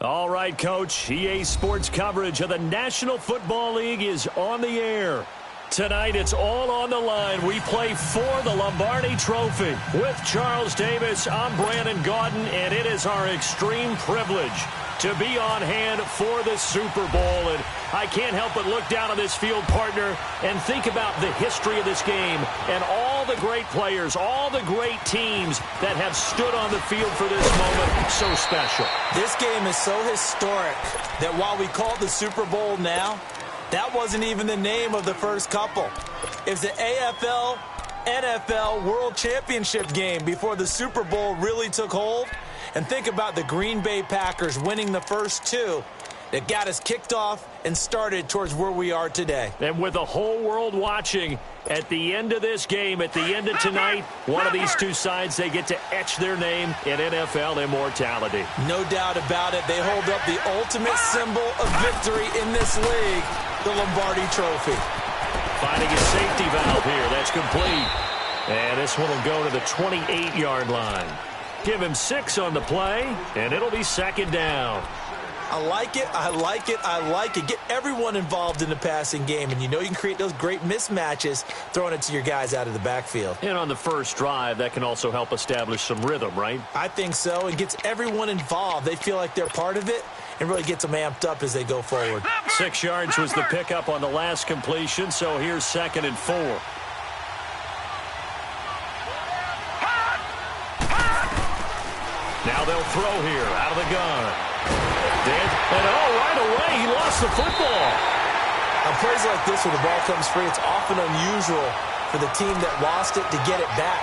All right, Coach. EA Sports coverage of the National Football League is on the air. Tonight, it's all on the line. We play for the Lombardi Trophy. With Charles Davis, I'm Brandon Gaudin, and it is our extreme privilege to be on hand for the Super Bowl. And I can't help but look down on this field, partner, and think about the history of this game and all the great players, all the great teams that have stood on the field for this moment. So special. This game is so historic that while we call it the Super Bowl now, that wasn't even the name of the first couple. It was the AFL, NFL World Championship game before the Super Bowl really took hold. And think about the Green Bay Packers winning the first two that got us kicked off and started towards where we are today. And with the whole world watching, at the end of this game, at the end of tonight, one of these two sides, they get to etch their name in NFL immortality. No doubt about it. They hold up the ultimate symbol of victory in this league, the Lombardi Trophy. Finding a safety valve here. That's complete. And this one will go to the 28-yard line. Give him 6 on the play, and it'll be second down. I like it, I like it, I like it. Get everyone involved in the passing game, and you know you can create those great mismatches throwing it to your guys out of the backfield. And on the first drive, that can also help establish some rhythm, right? I think so. It gets everyone involved. They feel like they're part of it and really gets them amped up as they go forward. 6 yards was the pickup on the last completion, so here's 2nd and 4. Now they'll throw here out of the gun. And right away, he lost the football. On plays like this where the ball comes free, it's often unusual for the team that lost it to get it back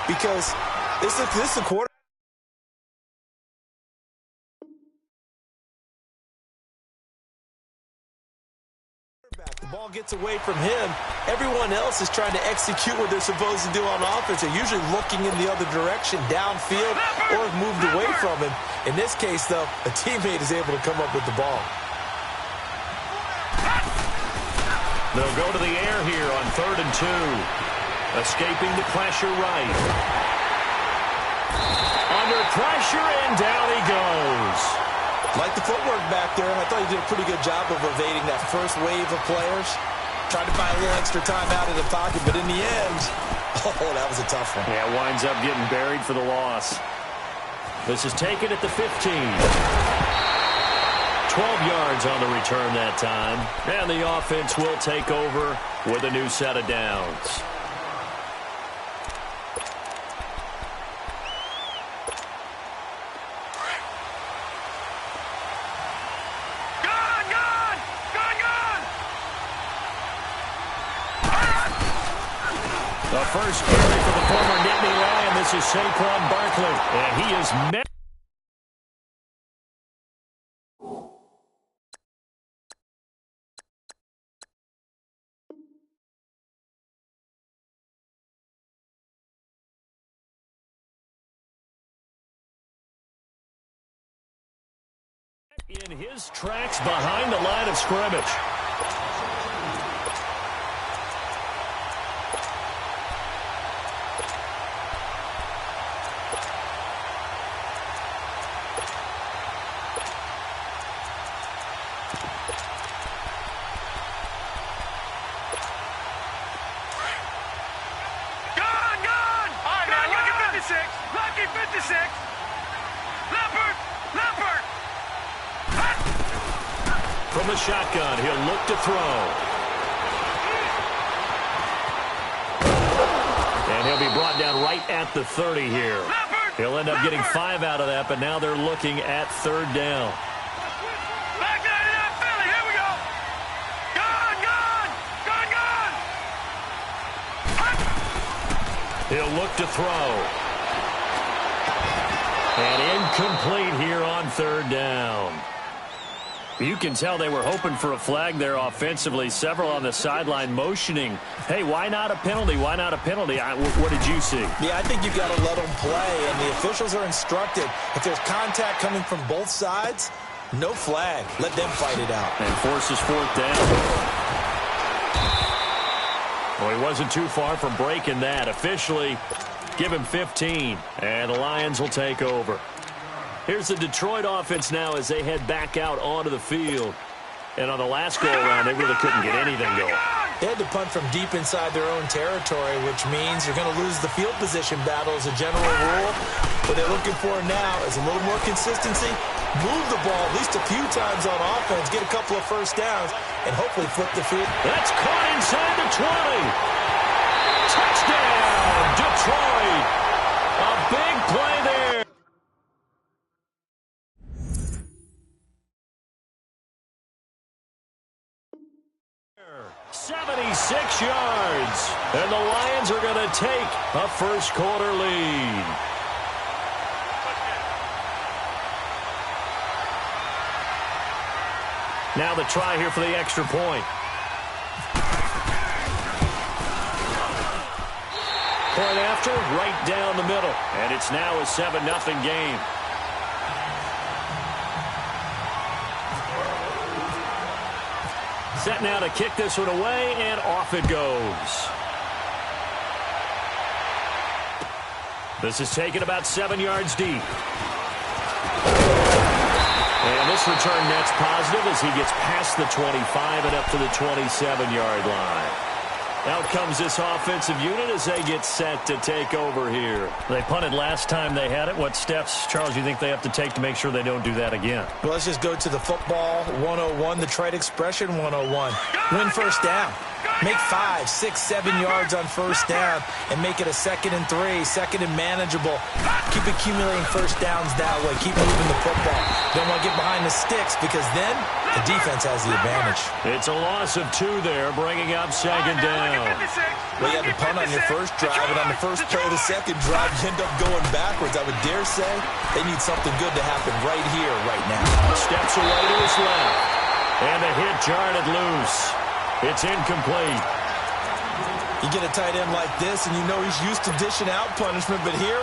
because this is a quarterback. The ball gets away from him. Everyone else is trying to execute what they're supposed to do on offense. They're usually looking in the other direction, downfield, or have moved away from him. In this case, though, a teammate is able to come up with the ball. They'll go to the air here on 3rd and 2. Escaping the pressure right. Under pressure, and down he goes. Like the footwork back there, I thought he did a pretty good job of evading that first wave of players. Tried to find a little extra time out of the pocket, but in the end, oh, that was a tough one. Yeah, winds up getting buried for the loss. This is taken at the 15. 12 yards on the return that time. And the offense will take over with a new set of downs. The first carry for the former Nittany Lion. This is Saquon Barkley. And he is met. In his tracks behind the line of scrimmage. Lucky 56. Leopard. From the shotgun, he'll look to throw. And he'll be brought down right at the 30 here. He'll end up getting 5 out of that, but now they're looking at 3rd down. Back out of that Philly. Here we go. Gone. He'll look to throw. And incomplete here on 3rd down. You can tell they were hoping for a flag there offensively. Several on the sideline motioning. Hey, why not a penalty? Why not a penalty? What did you see? Yeah, I think you've got to let them play, and the officials are instructed. If there's contact coming from both sides, no flag. Let them fight it out. And forces 4th down. Well, he wasn't too far from breaking that. Officially, give him 15, and the Lions will take over. Here's the Detroit offense now as they head back out onto the field. And on the last go-around, they really couldn't get anything going. They had to punt from deep inside their own territory, which means you're going to lose the field position battle as a general rule. What they're looking for now is a little more consistency, move the ball at least a few times on offense, get a couple of first downs, and hopefully flip the field. That's caught inside the 20. Touchdown, Detroit. A big play there. 76 yards. And the Lions are going to take a first-quarter lead. Now the try here for the extra point. Point after, right down the middle. And it's now a 7-0 game. Set now to kick this one away, and off it goes. This is taken about 7 yards deep. And this return net's positive as he gets past the 25 and up to the 27-yard line. Out comes this offensive unit as they get set to take over here. They punted last time they had it. What steps, Charles, do you think they have to take to make sure they don't do that again? Well, let's just go to the football 101, the trite expression 101. Win first down. Make 5, 6, 7 yards on first down and make it a 2nd and 3, 2nd and manageable. Keep accumulating first downs that way. Keep moving the football. Don't want to get behind the sticks because then the defense has the advantage. It's a loss of 2 there, bringing up 2nd down. Well, you had to punt on your first drive, and on the first play of the second drive, you end up going backwards. I would dare say they need something good to happen right here, right now. Steps away to his left. And the hit jarred it loose. It's incomplete. You get a tight end like this, and you know he's used to dishing out punishment, but here,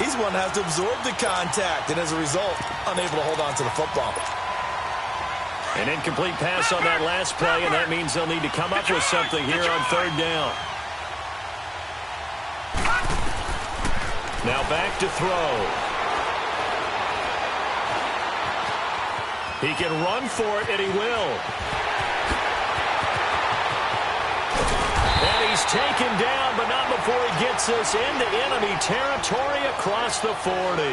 he's one that has to absorb the contact, and as a result, unable to hold on to the football. An incomplete pass on that last play, and that means they'll need to come up with something here on 3rd down. Now back to throw. He can run for it, and he will. And he's taken down, but not before he gets us into enemy territory across the 40.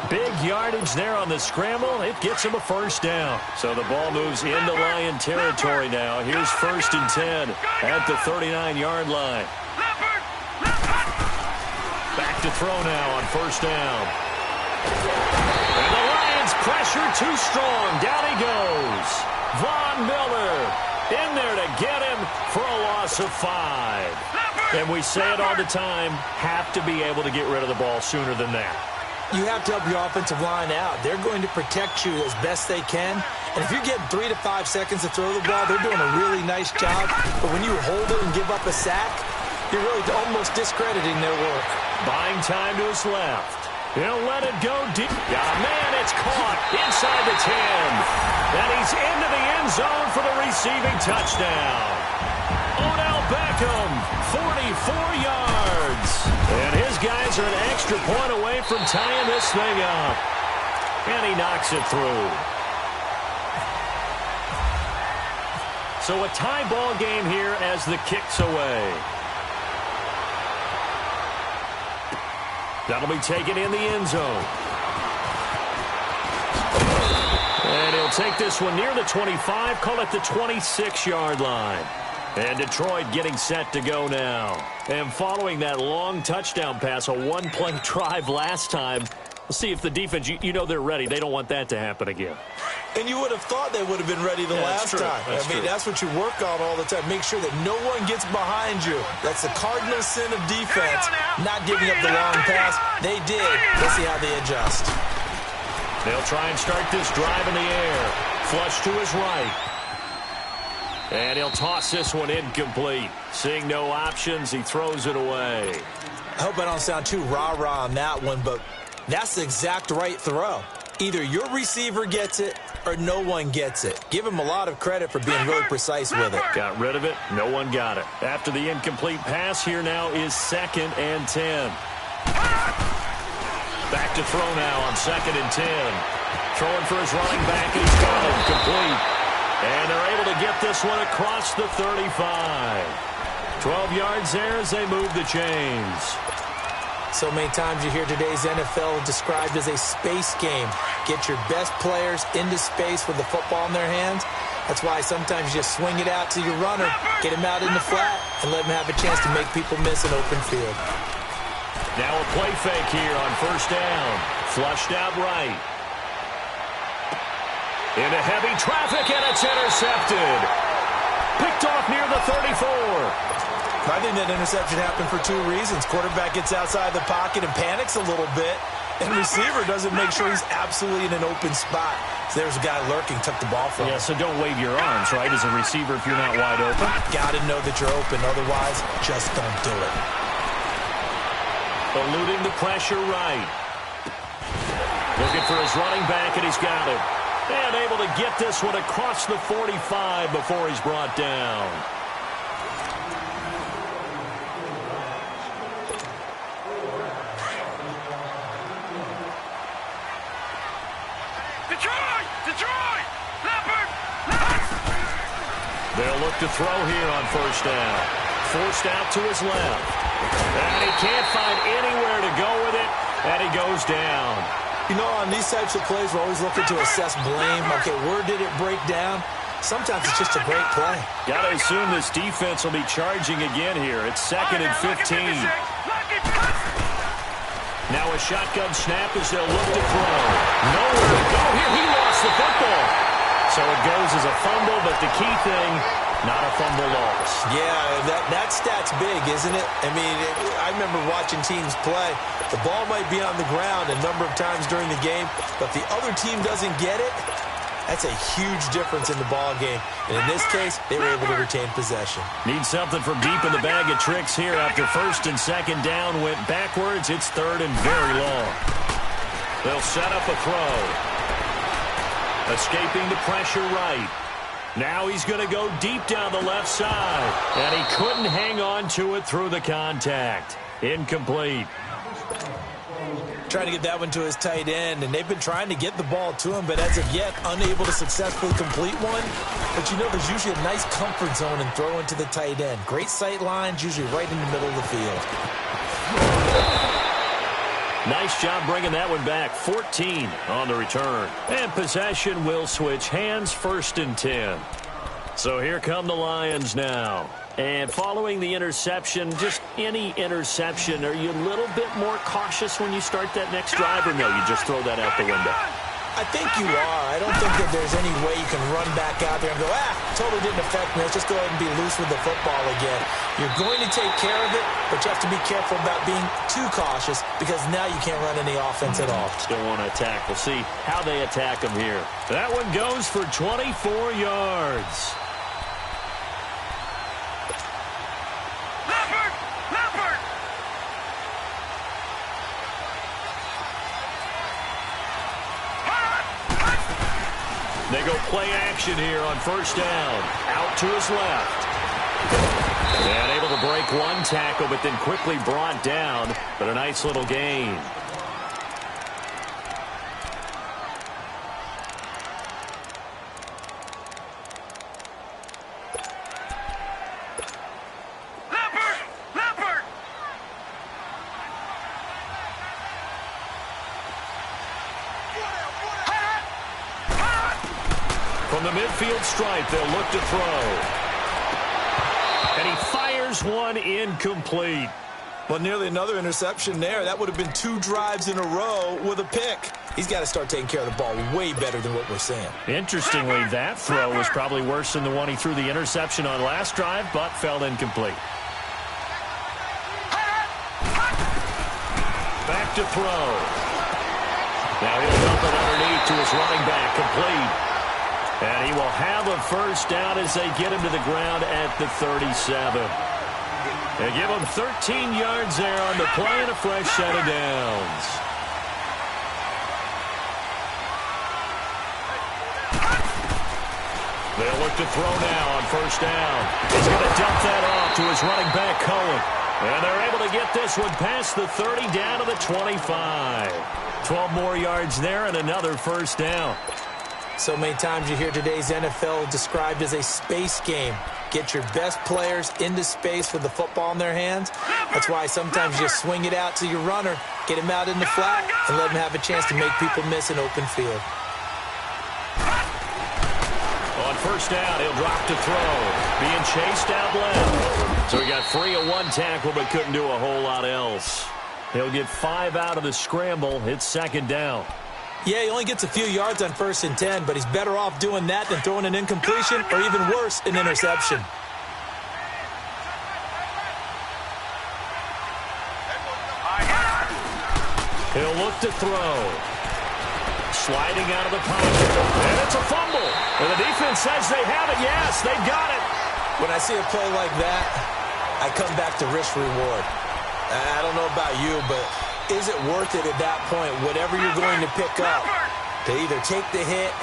Big yardage there on the scramble. It gets him a first down. So the ball moves into Lion territory now. Here's 1st and 10 at the 39-yard line. Back to throw now on 1st down. And the Lions pressure too strong. Down he goes. Von Miller in there to get him for a loss of 5. And we say it all the time, have to be able to get rid of the ball sooner than that. You have to help your offensive line out. They're going to protect you as best they can. And if you're getting 3 to 5 seconds to throw the ball, they're doing a really nice job. But when you hold it and give up a sack, you're really almost discrediting their work. Buying time to his left. He'll let it go deep. Man, it's caught inside the 10. And he's into the end zone for the receiving touchdown. Odell Beckham, 44 yards. And his guys are an extra point away from tying this thing up. And he knocks it through. So a tie ball game here as the kick's away. That'll be taken in the end zone. And he'll take this one near the 25, call it the 26-yard line. And Detroit getting set to go now. And following that long touchdown pass, a one-play drive last time, we'll see if the defense, you know they're ready. They don't want that to happen again. And you would have thought they would have been ready the last time. That's what you work on all the time. Make sure that no one gets behind you. That's the cardinal sin of defense, not giving up the long pass. They did. Let's see how they adjust. They'll try and start this drive in the air. Flush to his right. And he'll toss this one incomplete. Seeing no options, he throws it away. I hope I don't sound too rah-rah on that one, but that's the exact right throw. Either your receiver gets it or no one gets it. Give him a lot of credit for being really precise with it. Got rid of it. No one got it. After the incomplete pass, here now is 2nd and 10. Back to throw now on 2nd and 10. Throwing for his running back, and he's got it complete. And they're able to get this one across the 35. 12 yards there as they move the chains. So many times you hear today's NFL described as a space game. Get your best players into space with the football in their hands. That's why sometimes you just swing it out to your runner, get him out in the flat, and let him have a chance to make people miss an open field. Now a play fake here on 1st down. Flushed out right. Into heavy traffic, and it's intercepted. Picked off near the 34. I think that interception happened for 2 reasons. Quarterback gets outside the pocket and panics a little bit, and receiver doesn't make sure he's absolutely in an open spot. So there's a guy lurking, took the ball from him. Yeah, so don't wave your arms, right, as a receiver if you're not wide open. Got to know that you're open. Otherwise, just don't do it. Eluding the pressure right. Looking for his running back, and he's got it. And able to get this one across the 45 before he's brought down. Detroit! Leopard! They'll look to throw here on 1st down. Forced out to his left. And he can't find anywhere to go with it, and he goes down. You know, on these types of plays, we're always looking to assess blame. Okay, where did it break down? Sometimes it's just a great play. Got to assume this defense will be charging again here. It's 2nd and 15. Now a shotgun snap as they'll look to throw. Nowhere to go here. He lost the football. So it goes as a fumble, but the key thing, not a fumble loss. Yeah, that stat's big, isn't it? I mean, I remember watching teams play. The ball might be on the ground a number of times during the game, but if the other team doesn't get it, that's a huge difference in the ball game. And in this case, they were able to retain possession. Need something from deep in the bag of tricks here. After 1st and 2nd down went backwards, it's 3rd and very long. They'll set up a throw. Escaping the pressure right. Now he's going to go deep down the left side. And he couldn't hang on to it through the contact. Incomplete. Trying to get that one to his tight end, and they've been trying to get the ball to him, but as of yet, unable to successfully complete one. But you know, there's usually a nice comfort zone in throwing to the tight end. Great sight lines, usually right in the middle of the field. Nice job bringing that one back. 14 on the return. And possession will switch hands, 1st and 10. So here come the Lions now. And following the interception, just any interception, are you a little bit more cautious when you start that next drive, or no, you just throw that out the window? I think you are. I don't think that there's any way you can run back out there and go, totally didn't affect me. Let's just go ahead and be loose with the football again. You're going to take care of it, but you have to be careful about being too cautious because now you can't run any offense at all. Still want to attack. We'll see how they attack them here. That one goes for 24 yards. They go play action here on 1st down. Out to his left. And able to break one tackle, but then quickly brought down. But a nice little gain. From the midfield stripe, they'll look to throw. And he fires one incomplete. Well, nearly another interception there. That would have been 2 drives in a row with a pick. He's got to start taking care of the ball way better than what we're seeing. Interestingly, that throw was probably worse than the one he threw the interception on last drive, but fell incomplete. Back to throw. Now he'll dump it underneath to his running back, complete. And he will have a 1st down as they get him to the ground at the 37. They give him 13 yards there on the play and a fresh set of downs. They'll look to throw now on 1st down. He's going to dump that off to his running back, Cohen. And they're able to get this one past the 30 down to the 25. 12 more yards there and another first down. So many times you hear today's NFL described as a space game. Get your best players into space with the football in their hands. That's why sometimes you just swing it out to your runner, get him out in the flat, and let him have a chance to make people miss an open field. On first down, he'll drop to throw. Being chased out left. So he got free of one tackle but couldn't do a whole lot else. He'll get 5 out of the scramble. It's second down. Yeah, he only gets a few yards on 1st and 10, but he's better off doing that than throwing an incompletion or even worse, an interception. He'll look to throw. Sliding out of the pocket. And it's a fumble. And the defense says they have it. Yes, they've got it. When I see a play like that, I come back to risk-reward. I don't know about you, but is it worth it at that point, whatever you're going to pick up, to either take the hit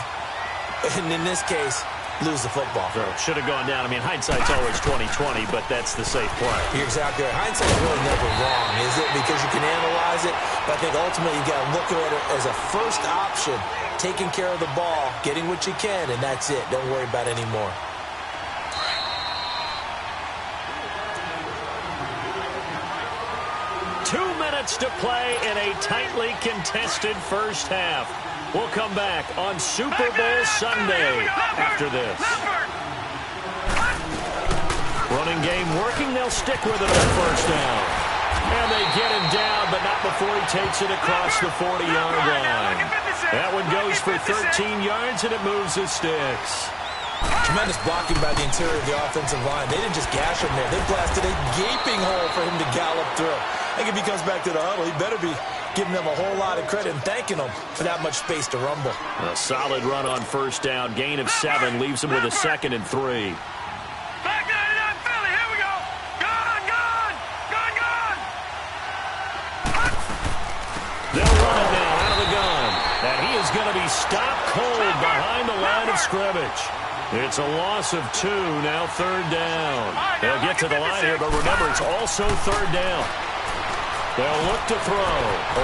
and, in this case, lose the football? So should have gone down. I mean, hindsight's always 20/20, but that's the safe play. You're exactly right. Hindsight's really never wrong, is it? Because you can analyze it, but I think ultimately you got to look at it as a first option, taking care of the ball, getting what you can, and that's it. Don't worry about any more. To play in a tightly contested first half. We'll come back on Super Bowl Sunday after this. Running game working. They'll stick with it on first down. And they get him down, but not before he takes it across the 40-yard line. That one goes for 13 yards, and it moves the sticks. Tremendous blocking by the interior of the offensive line. They didn't just gash him there. They blasted a gaping hole for him to gallop through. I think if he comes back to the huddle, he better be giving them a whole lot of credit and thanking them for that much space to rumble. A solid run on first down. Gain of 7 leaves him with a 2nd and 3. Back 99 Philly, here we go. Gone. They'll run it now out of the gun. And he is going to be stopped cold behind the line of scrimmage. It's a loss of 2, now 3rd down. They'll get to the line here, but remember, it's also 3rd down. They'll look to throw.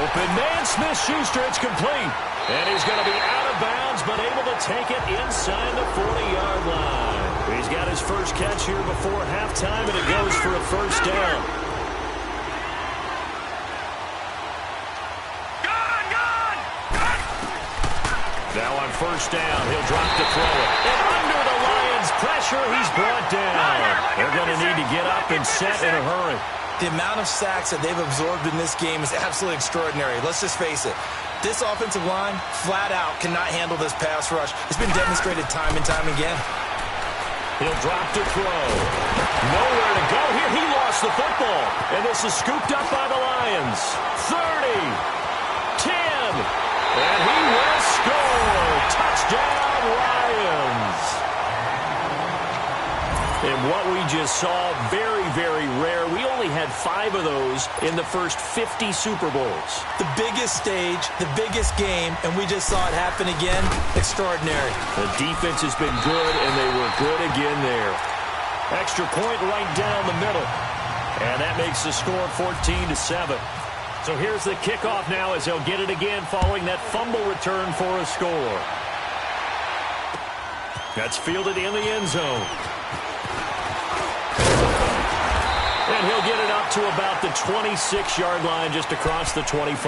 Open man, Smith-Schuster, it's complete. And he's going to be out of bounds, but able to take it inside the 40-yard line. He's got his first catch here before halftime, and it goes for a first down. Now on first down, he'll drop to throw it. And under the Lions' pressure, he's brought down. They're going to need to get up and set in a hurry. The amount of sacks that they've absorbed in this game is absolutely extraordinary. Let's just face it. This offensive line, flat out, cannot handle this pass rush. It's been demonstrated time and time again. He'll drop to throw. Nowhere to go here. He lost the football. And this is scooped up by the Lions. 30. 10. And he will score. Touchdown, Lions. And what we just saw, very, very rare. We only had 5 of those in the first 50 Super Bowls. The biggest stage, the biggest game, and we just saw it happen again. Extraordinary. The defense has been good, and they were good again there. Extra point right down the middle. And that makes the score 14-7. So here's the kickoff now as they'll get it again following that fumble return for a score. That's fielded in the end zone. And he'll get it up to about the 26-yard line, just across the 25.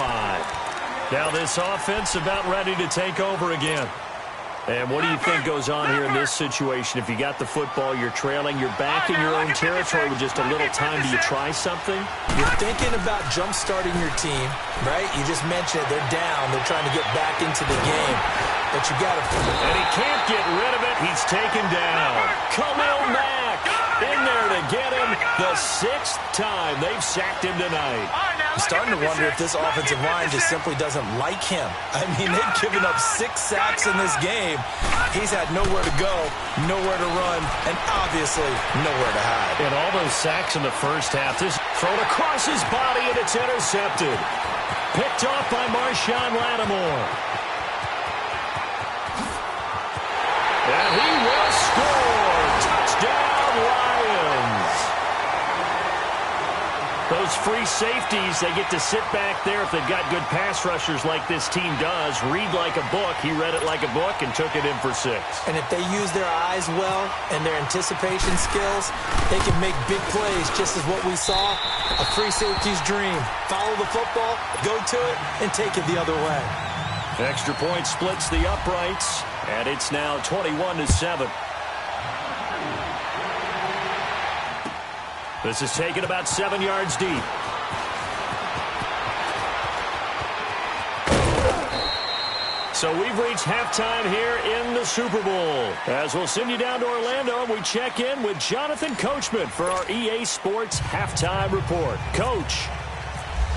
Now this offense about ready to take over again. And what do you think goes on here in this situation? If you got the football, you're trailing, you're back in your own territory with just a little time. Do you try something? You're thinking about jump-starting your team, right? You just mentioned it. They're down. They're trying to get back into the game. But you got to... And he can't get rid of it. He's taken down. Khalil Mack in there to get him the 6th time they've sacked him tonight. I'm starting to wonder if this offensive line just simply doesn't like him. I mean, they've given up 6 sacks in this game. He's had nowhere to go, nowhere to run, and obviously nowhere to hide. And all those sacks in the first half, just thrown across his body, and it's intercepted. Picked off by Marshawn Lattimore. And he will score. Touchdown, Lions. Those those free safeties, they get to sit back there if they've got good pass rushers like this team does. Read like a book. He read it like a book and took it in for 6. And if they use their eyes well and their anticipation skills, they can make big plays, just as what we saw, a free safety's dream. Follow the football, go to it, and take it the other way. Extra point splits the uprights, and it's now 21-7. This is taken about 7 yards deep. So we've reached halftime here in the Super Bowl. As we'll send you down to Orlando, we check in with Jonathan Coachman for our EA Sports Halftime Report. Coach,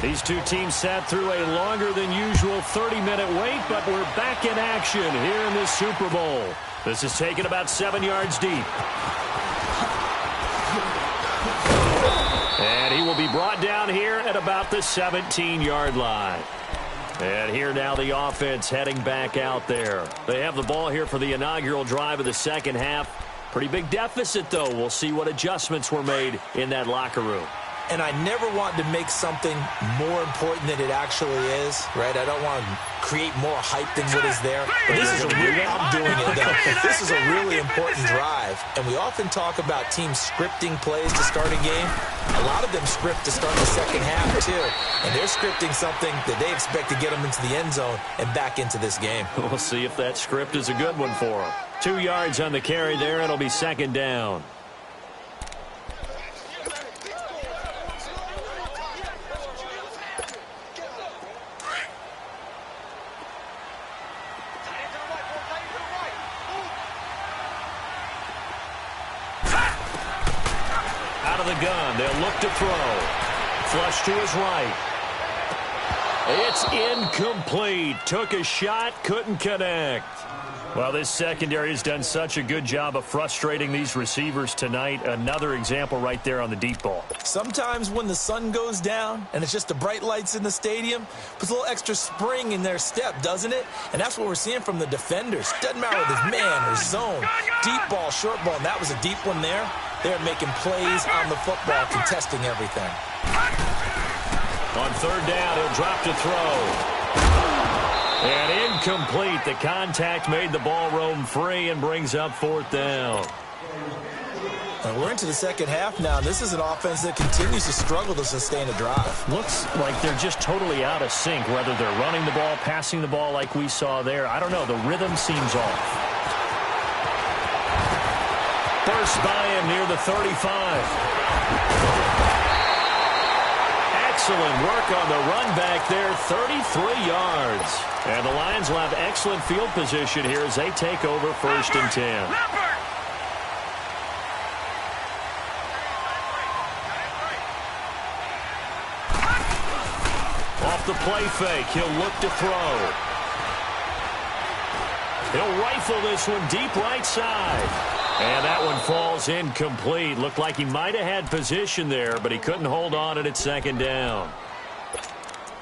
these two teams sat through a longer than usual 30-minute wait, but we're back in action here in this Super Bowl. This is taken about 7 yards deep. And he will be brought down here at about the 17-yard line. And here now the offense heading back out there. They have the ball here for the inaugural drive of the second half. Pretty big deficit, though. We'll see what adjustments were made in that locker room. And I never want to make something more important than it actually is, right? I don't want to create more hype than what is there. But this is a really, I'm doing it, though. This is a really important drive. And we often talk about teams scripting plays to start a game. A lot of them script to start the second half, too. And they're scripting something that they expect to get them into the end zone and back into this game. We'll see if that script is a good one for them. 2 yards on the carry there. It'll be second down. The gun. They'll look to throw. Flush to his right. It's incomplete. Took a shot, couldn't connect. Well, this secondary has done such a good job of frustrating these receivers tonight. Another example right there on the deep ball. Sometimes when the sun goes down and it's just the bright lights in the stadium, puts a little extra spring in their step, doesn't it? And that's what we're seeing from the defenders. Doesn't matter whether it's man or zone. Deep ball, short ball, and that was a deep one there. They're making plays on the football, contesting everything. On third down, he'll drop to throw. And incomplete. The contact made the ball roam free and brings up fourth down. And we're into the second half now. This is an offense that continues to struggle to sustain a drive. Looks like they're just totally out of sync, whether they're running the ball, passing the ball like we saw there. I don't know. The rhythm seems off. First by him near the 35. Excellent work on the run back there, 33 yards. And the Lions will have excellent field position here as they take over first and 10. Off the play fake, he'll look to throw. He'll rifle this one deep right side. And that one falls incomplete. Looked like he might have had position there, but he couldn't hold on at second down.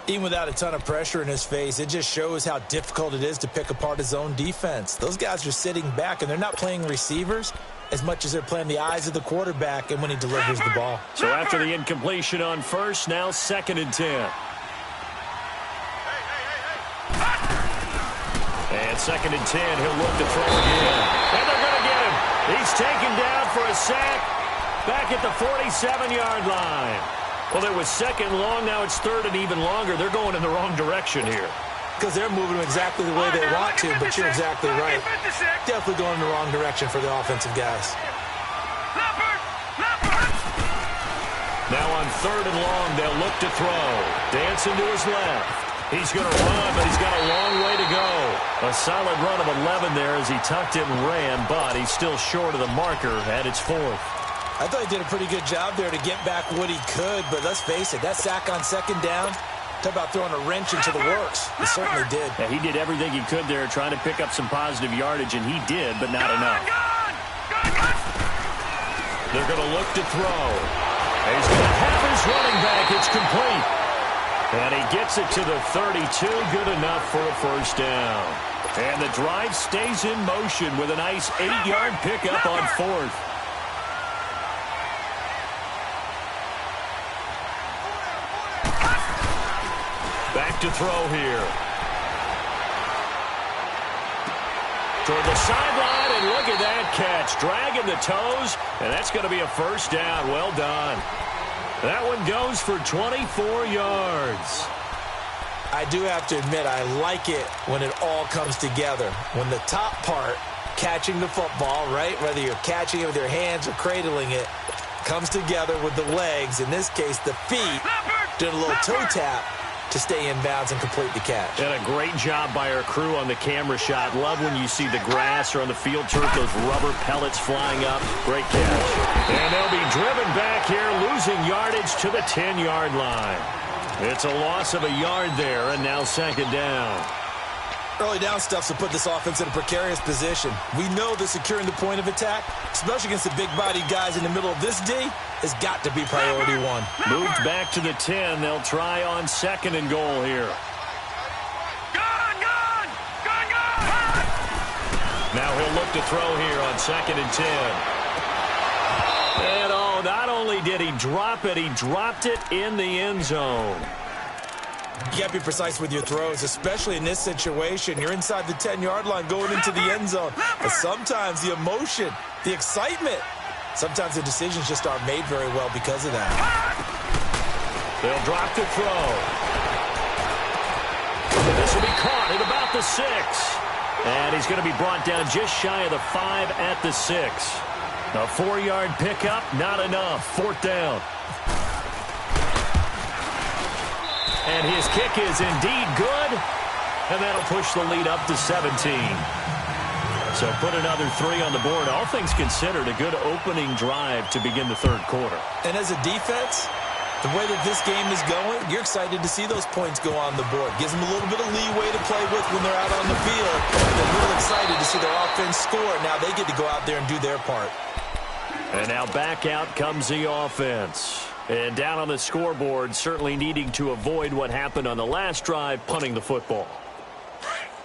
Even without a ton of pressure in his face, it just shows how difficult it is to pick apart his own defense. Those guys are sitting back, and they're not playing receivers as much as they're playing the eyes of the quarterback and when he delivers the ball. So after the incompletion on first, now second and 10. And second and 10, he'll look to throw again. And they're going to get him. He's taken down for a sack back at the 47-yard line. Well, it was second long. Now it's third and even longer. They're going in the wrong direction here. Because they're moving exactly the way they want to, but you're exactly right. Definitely going in the wrong direction for the offensive guys. Now on third and long, they'll look to throw. Dancing to his left. He's going to run, but he's got a long way to go. A solid run of 11 there as he tucked it and ran, but he's still short of the marker at its fourth. I thought he did a pretty good job there to get back what he could, but let's face it, that sack on second down, talk about throwing a wrench into the works. He certainly did. Yeah, he did everything he could there trying to pick up some positive yardage, and he did, but not enough. They're going to look to throw. He's going to have his running back. It's complete. And he gets it to the 32. Good enough for a first down. And the drive stays in motion with a nice 8-yard pickup on fourth. to throw here. Toward the sideline, and look at that catch. Dragging the toes, and that's going to be a first down. Well done. That one goes for 24 yards. I do have to admit, I like it when it all comes together. When the top part, catching the football, right, whether you're catching it with your hands or cradling it, comes together with the legs, in this case the feet, doing a little toe tap to stay in bounds and complete the catch. And a great job by our crew on the camera shot. Love when you see the grass or on the field turf, those rubber pellets flying up. Great catch. And they'll be driven back here, losing yardage to the 10-yard line. It's a loss of a yard there, and now second down. Early down stuff to put this offense in a precarious position. We know that securing the point of attack, especially against the big-bodied guys in the middle of this D, has got to be priority one. Moved back to the 10. They'll try on second and goal here. Gone! Now he'll look to throw here on second and 10. And not only did he drop it, he dropped it in the end zone. You got to be precise with your throws, especially in this situation. You're inside the 10-yard line going into the end zone. But sometimes the emotion, the excitement, sometimes the decisions just aren't made very well because of that. They'll drop the throw. This will be caught at about the 6. And he's going to be brought down just shy of the 5 at the 6. A 4-yard pickup, not enough. Fourth down. And his kick is indeed good. And that'll push the lead up to 17. So put another 3 on the board. All things considered, a good opening drive to begin the third quarter. And as a defense, the way that this game is going, you're excited to see those points go on the board. Gives them a little bit of leeway to play with when they're out on the field. They're real excited to see their offense score. Now they get to go out there and do their part. And now back out comes the offense. And down on the scoreboard, certainly needing to avoid what happened on the last drive, punting the football.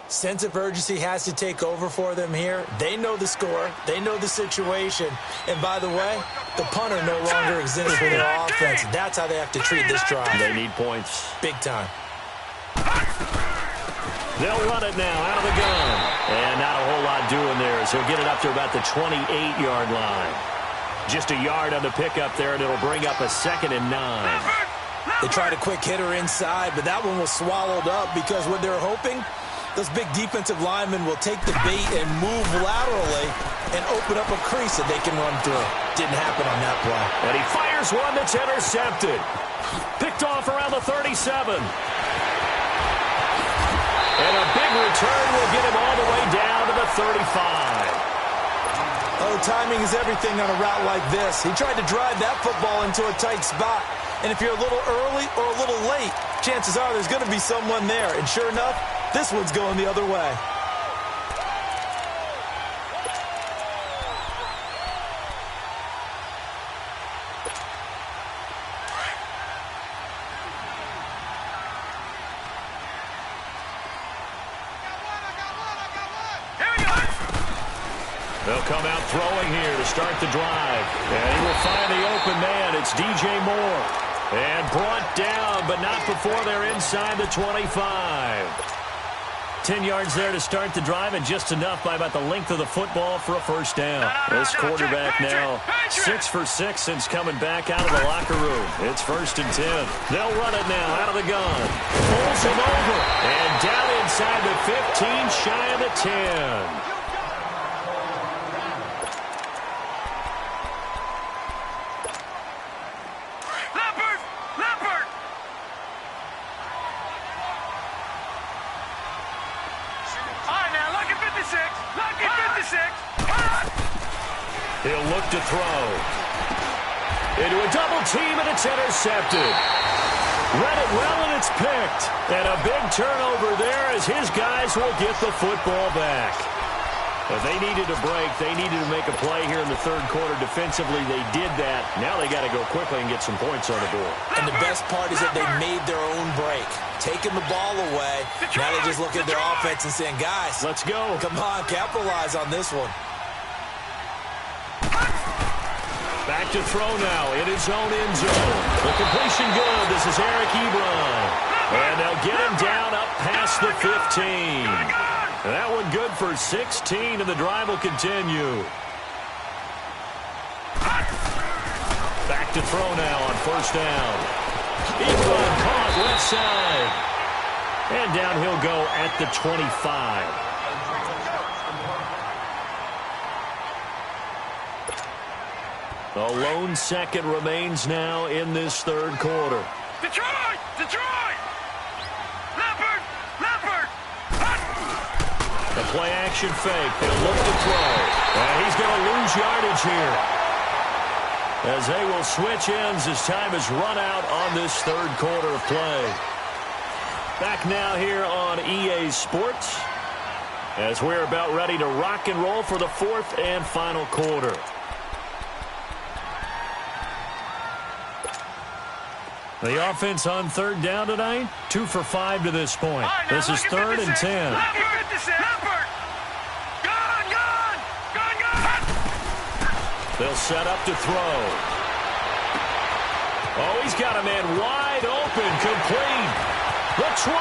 Sense of urgency has to take over for them here. They know the score. They know the situation. And by the way, the punter no longer exists for their offense. That's how they have to treat this drive. They need points. Big time. They'll run it now out of the gun. And not a whole lot doing there, so he'll get it up to about the 28-yard line. Just a yard on the pickup there, and it'll bring up a 2nd and 9. They tried a quick hitter inside, but that one was swallowed up because what they're hoping, those big defensive linemen will take the bait and move laterally and open up a crease that they can run through. Didn't happen on that play. And he fires one that's intercepted. Picked off around the 37. And a big return will get him all the way down to the 35. Oh, timing is everything on a route like this. He tried to drive that football into a tight spot. And if you're a little early or a little late, chances are there's going to be someone there. And sure enough, this one's going the other way. They'll come out throwing here to start the drive. And he will find the open man. It's DJ Moore. And brought down, but not before they're inside the 25. 10 yards there to start the drive, and just enough by about the length of the football for a first down. This quarterback now 6 for 6 since coming back out of the locker room. It's 1st and 10. They'll run it now out of the gun. Pulls him over. And down inside the 15, shy of the 10. He'll look to throw. Into a double team, and it's intercepted. Read it well, and it's picked. And a big turnover there as his guys will get the football back. If they needed a break, they needed to make a play here in the third quarter. Defensively, they did that. Now they got to go quickly and get some points on the board. And the best part is that they made their own break. Taking the ball away. Now they just look at their offense and saying, guys, let's go. Come on, capitalize on this one. Back to throw now in his own end zone. The completion good. This is Eric Ebron. And they'll get him down up past the 15. That one good for 16, and the drive will continue. Back to throw now on first down. Eagle caught left side. And down he'll go at the 25. A lone second remains now in this third quarter. Detroit! Detroit! Leopard! Leopard! The play action fake. They'll look to throw. And he's going to lose yardage here, as they will switch ends as time is run out on this third quarter of play. Back now here on EA Sports, as we're about ready to rock and roll for the fourth and final quarter. The offense on third down tonight, 2 for 5 to this point. Right, this is 3rd and 10. They'll set up to throw. Oh, he's got a man wide open, complete. The 20,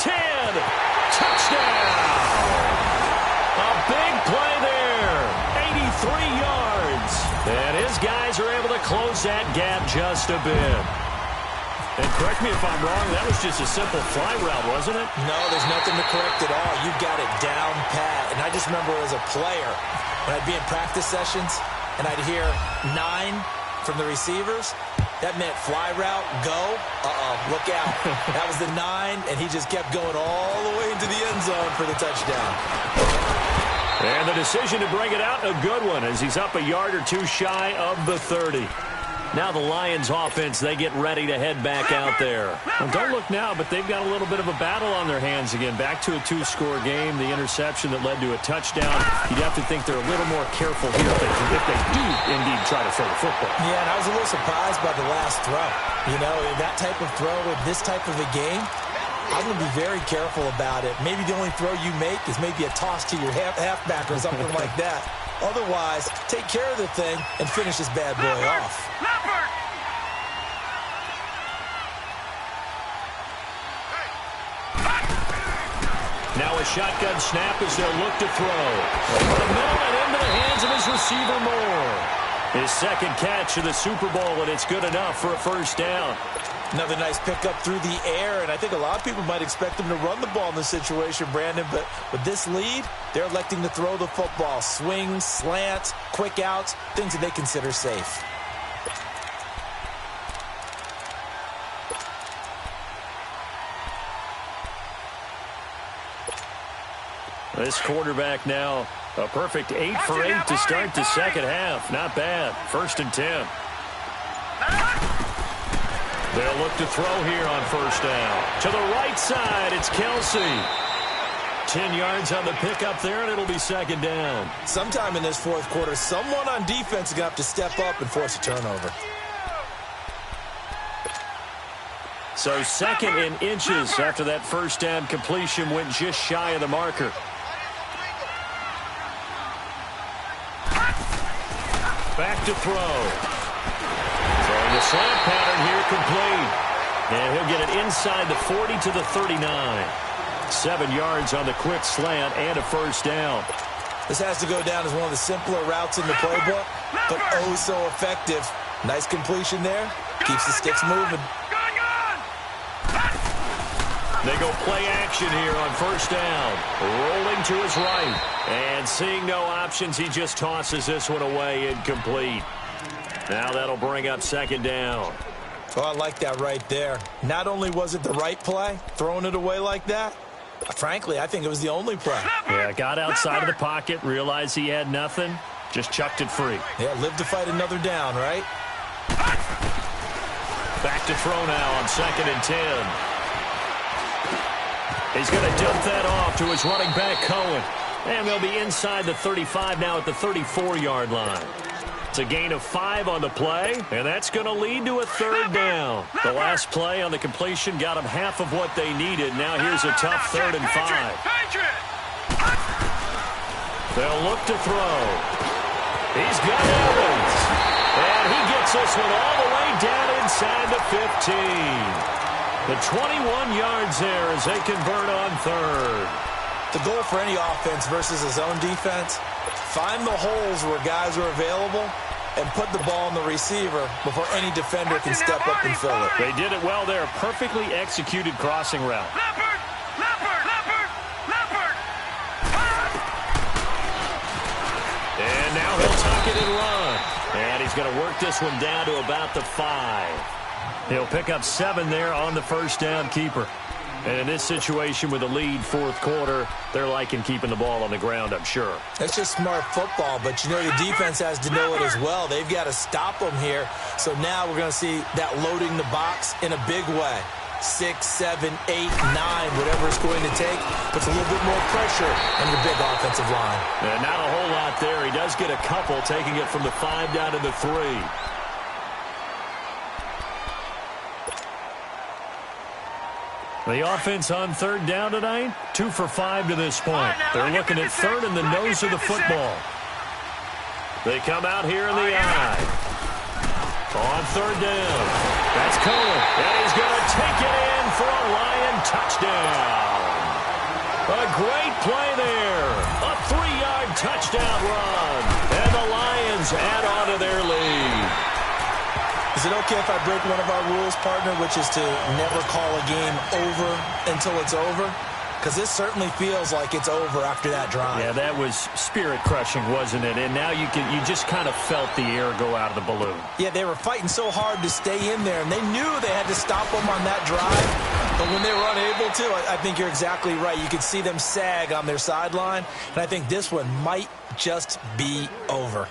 10, touchdown. A big play there, 83 yards. And his guys are able to close that gap just a bit. And correct me if I'm wrong, that was just a simple fly route, wasn't it? No, there's nothing to correct at all. You've got it down pat. And I just remember as a player, when I'd be in practice sessions, and I'd hear 9 from the receivers, that meant fly route, go. Look out. That was the 9, and he just kept going all the way into the end zone for the touchdown. And the decision to bring it out, a good one, as he's up a yard or 2 shy of the 30. Now the Lions offense, they get ready to head back out there. Well, don't look now, but they've got a little bit of a battle on their hands again. Back to a 2-score game, the interception that led to a touchdown. You'd have to think they're a little more careful here if they do indeed try to throw the football. Yeah, and I was a little surprised by the last throw. You know, that type of throw in this type of a game, I'm going to be very careful about it. Maybe the only throw you make is maybe a toss to your halfback or something like that. Otherwise, take care of the thing and finish this bad boy off. Now a shotgun snap as they'll look to throw. Over the middle and into the hands of his receiver Moore. His second catch of the Super Bowl, and it's good enough for a first down. Another nice pickup through the air, and I think a lot of people might expect him to run the ball in this situation, Brandon, but with this lead, they're electing to throw the football. Swings, slants, quick outs, things that they consider safe. This quarterback now, a perfect 8 for 8 to start the second half. Not bad. 1st and 10. They'll look to throw here on first down. To the right side, it's Kelsey. 10 yards on the pickup there, and it'll be second down. Sometime in this fourth quarter, someone on defense is going to have to step up and force a turnover. So 2nd in inches after that first down completion went just shy of the marker. Back to throw. Throwing the slant pattern here complete. And he'll get it inside the 40 to the 39. 7 yards on the quick slant and a first down. This has to go down as one of the simpler routes in the playbook, but oh so effective. Nice completion there. Keeps the sticks moving. They go play action here on first down. Rolling to his right. And seeing no options, he just tosses this one away incomplete. Now that'll bring up second down. Oh, I like that right there. Not only was it the right play, throwing it away like that, frankly, I think it was the only play. Yeah, got outside of the pocket, realized he had nothing, just chucked it free. Yeah, live to fight another down, right? Back to throw now on 2nd and 10. He's going to dump that off to his running back, Cohen. And they'll be inside the 35 now at the 34-yard line. It's a gain of 5 on the play, and that's going to lead to a third down. The last play on the completion got them half of what they needed. Now here's a tough 3rd and 5. They'll look to throw. He's got Evans. And he gets this one all the way down inside the 15. The 21 yards there as they convert on third. The goal for any offense versus a zone defense, find the holes where guys are available and put the ball on the receiver before any defender can step up and fill it. They did it well there. Perfectly executed crossing route. Leopard! Leopard! Leopard! Leopard! And now he'll tuck it and run. And he's going to work this one down to about the 5. He'll pick up 7 there on the first down keeper. And in this situation with a lead fourth quarter, they're liking keeping the ball on the ground, I'm sure. That's just smart football, but you know the defense has to know it as well. They've got to stop them here. So now we're going to see that loading the box in a big way. 6, 7, 8, 9, whatever it's going to take, puts a little bit more pressure on your big offensive line. Yeah, not a whole lot there. He does get a couple, taking it from the 5 down to the 3. The offense on third down tonight, 2 for 5 to this point. They're looking at third in the nose of the football. They come out here in the eye. On third down. That's Cohen. And he's going to take it in for a Lion touchdown. A great play there. A 3-yard touchdown run. And the Lions add on to their lead. Is it okay if I break one of our rules, partner, which is to never call a game over until it's over? Because this certainly feels like it's over after that drive. Yeah, that was spirit-crushing, wasn't it? And now you just kind of felt the air go out of the balloon. Yeah, they were fighting so hard to stay in there, and they knew they had to stop them on that drive. But when they were unable to, I think you're exactly right. You could see them sag on their sideline, and I think this one might just be over.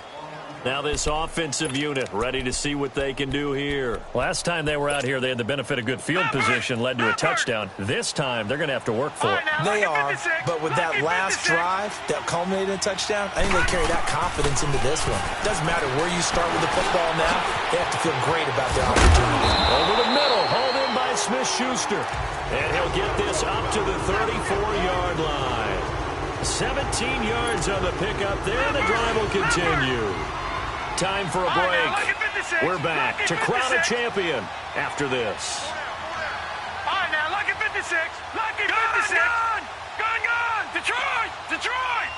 Now this offensive unit ready to see what they can do here. Last time they were out here, they had the benefit of good field position, led to a touchdown. This time, they're going to have to work for it. They are, but with that last drive that culminated in a touchdown, I think they carry that confidence into this one. Doesn't matter where you start with the football now, they have to feel great about their opportunity. Over the middle, hauled in by Smith-Schuster. And he'll get this up to the 34-yard line. 17 yards on the pickup there. The drive will continue. Time for a break. We're back to crown a champion after this. All right, now, lucky 56. Lucky 56. Gun. Detroit. Detroit.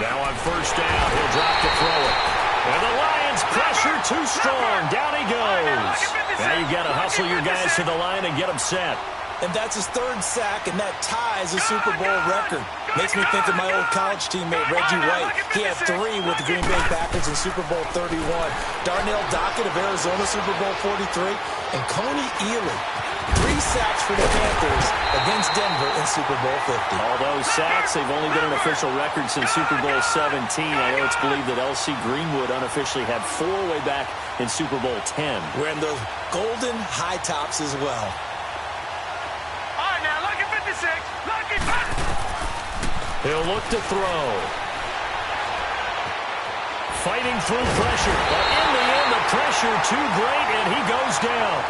Now on first down, he'll drop to throw it. And the Lions pressure too strong. Down he goes. Now you've got to hustle your guys to the line and get them set. And that's his 3rd sack, and that ties a Super Bowl record. Makes me think of my old college teammate, Reggie White. He had 3 with the Green Bay Packers in Super Bowl 31. Darnell Dockett of Arizona, Super Bowl 43. And Coney Ely, 3 sacks for the Panthers against Denver in Super Bowl 50. All those sacks, they've only been an official record since Super Bowl 17. I know it's believed that L.C. Greenwood unofficially had 4 way back in Super Bowl 10. Wearing those golden high tops as well. He'll look to throw. Fighting through pressure. But in the end, the pressure too great, and he goes down.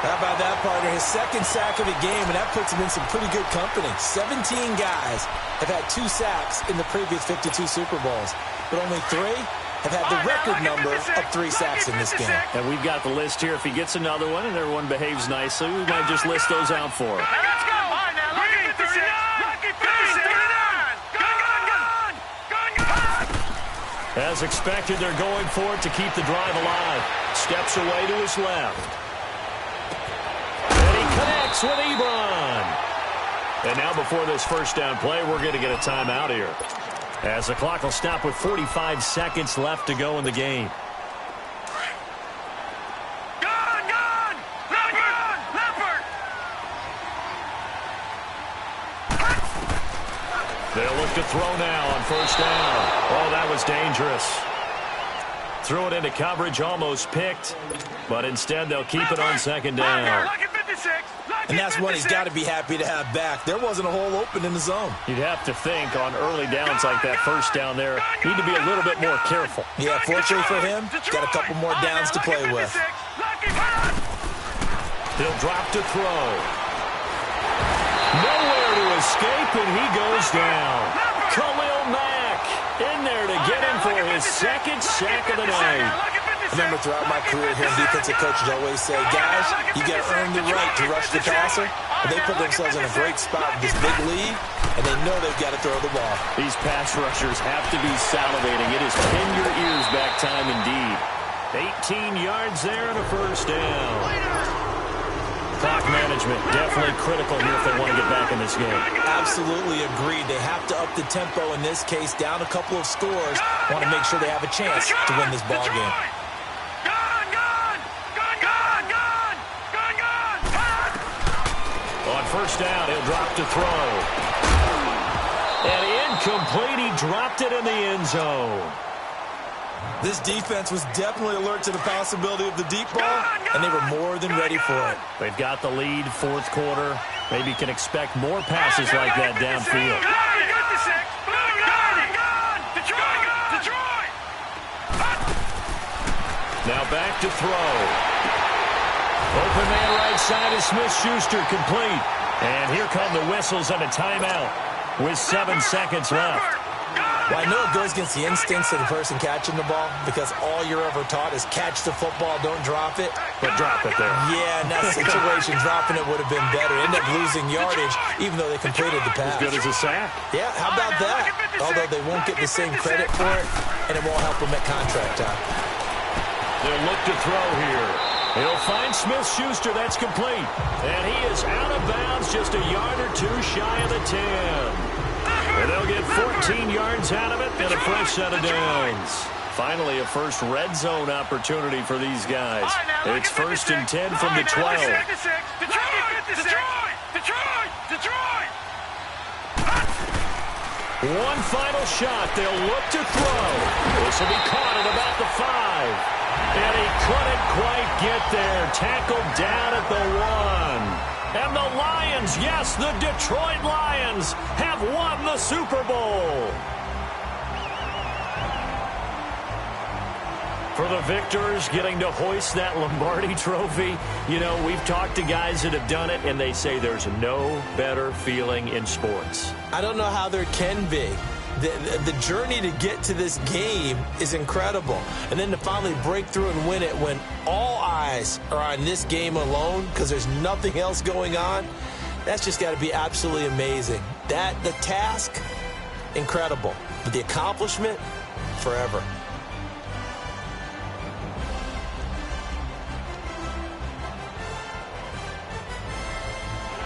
How about that, partner? His 2nd sack of the game, and that puts him in some pretty good company. 17 guys have had 2 sacks in the previous 52 Super Bowls, but only 3 have had the record number of 3 sacks in this game. And we've got the list here. If he gets another one and everyone behaves nicely, we might just list those out for him. Let's go. All right, now, lucky 56. Lucky 56. As expected, they're going for it to keep the drive alive. Steps away to his left. And he connects with Ebron. And now before this first down play, we're going to get a timeout here, as the clock will stop with 45 seconds left to go in the game. They'll look to throw now on first down. Oh, that was dangerous. Threw it into coverage, almost picked, but instead they'll keep it on second down. And that's what he's got to be happy to have back. There wasn't a hole open in the zone. You'd have to think on early downs like that first down there, need to be a little bit more careful. Yeah, fortunately for him, got a couple more downs to play with. He'll drop to throw. Nowhere to escape, and he goes down. Khalil Mack in there to get him for his 2nd sack of the night. I remember throughout my career hearing defensive coaches always say, guys, you got to earn the right to rush the passer. And they put themselves in a great spot with this big lead, and they know they've got to throw the ball. These pass rushers have to be salivating. It is pin your ears back time indeed. 18 yards there and a first down. Clock management definitely critical here if they want to get back in this game. Absolutely agreed. They have to up the tempo in this case, down a couple of scores. Want to make sure they have a chance to win this ball game. On first down, he'll drop to throw. And incomplete. He dropped it in the end zone. This defense was definitely alert to the possibility of the deep ball, and they were more than ready for it. They've got the lead, fourth quarter. Maybe can expect more passes like that downfield. Now back to throw. Open man right side is Smith-Schuster, complete. And here come the whistles and a timeout with 7 seconds left. Well, I know it goes against the instincts of the person catching the ball because all you're ever taught is catch the football, don't drop it. But drop it there. Yeah, in that situation, dropping it would have been better. End up losing yardage, even though they completed the pass. As good as a sack. Yeah, how about that? Although they won't get the same credit for it, and it won't help them at contract time. They'll look to throw here. He'll find Smith-Schuster. That's complete. And he is out of bounds, just a yard or two shy of the 10. And they'll get 14 yards out of it and a fresh set of downs. Finally, a first red zone opportunity for these guys. It's first and 10 from the 12. One final shot. They'll look to throw. This will be caught at about the 5. And he couldn't quite get there. Tackled down at the 1. And the Lions, yes, the Detroit Lions, have won the Super Bowl. For the victors, getting to hoist that Lombardi trophy, you know, we've talked to guys that have done it, and they say there's no better feeling in sports. I don't know how there can be. The journey to get to this game is incredible. And then to finally break through and win it when all eyes are on this game alone because there's nothing else going on, that's just got to be absolutely amazing. The task, incredible. But the accomplishment, forever.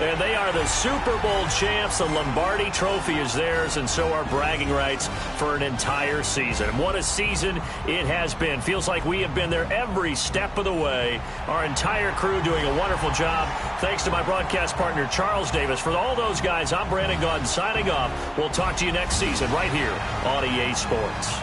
And they are the Super Bowl champs. The Lombardi Trophy is theirs, and so are bragging rights for an entire season. And what a season it has been. Feels like we have been there every step of the way. Our entire crew doing a wonderful job. Thanks to my broadcast partner, Charles Davis. For all those guys, I'm Brandon Gaudin signing off. We'll talk to you next season right here on EA Sports.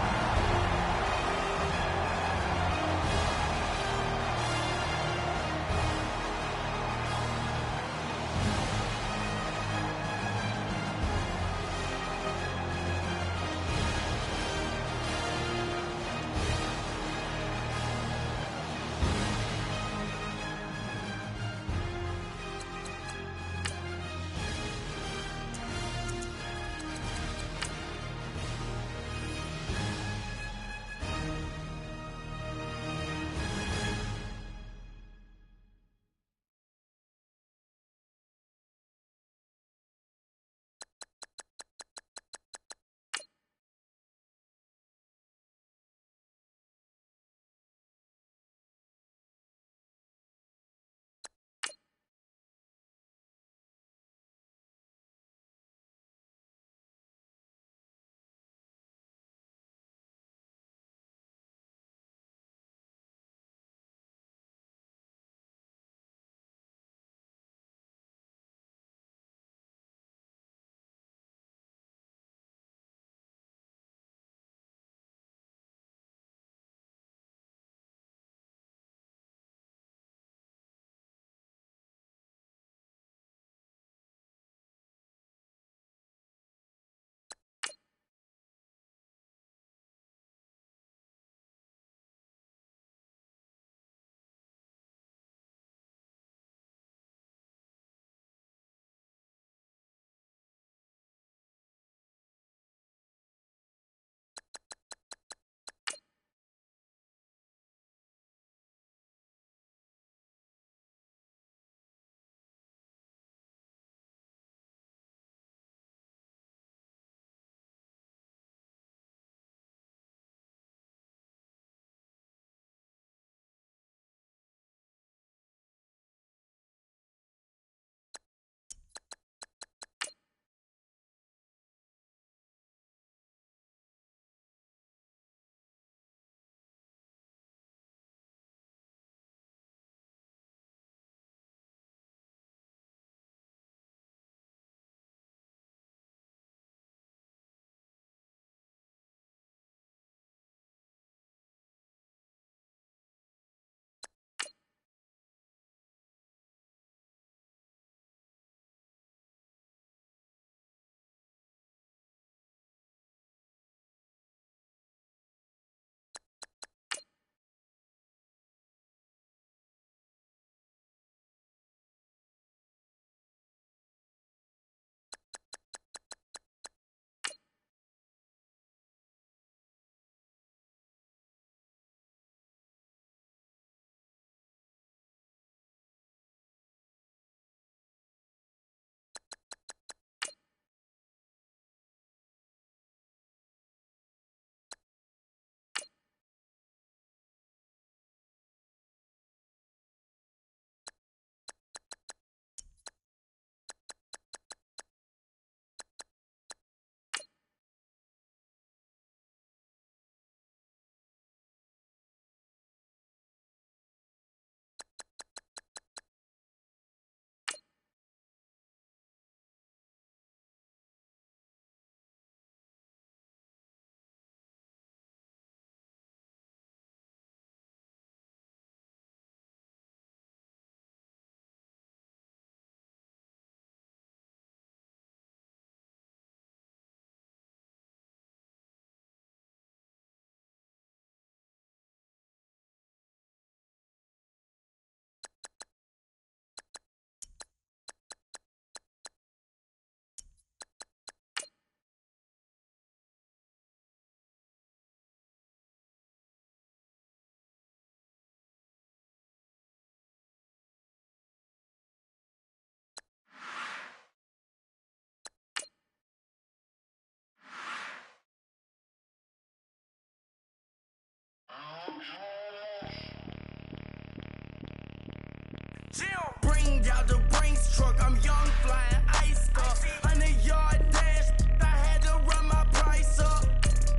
Bring out the Brinks truck, I'm young, flying ice up. 100-yard dash, I had to run my price up.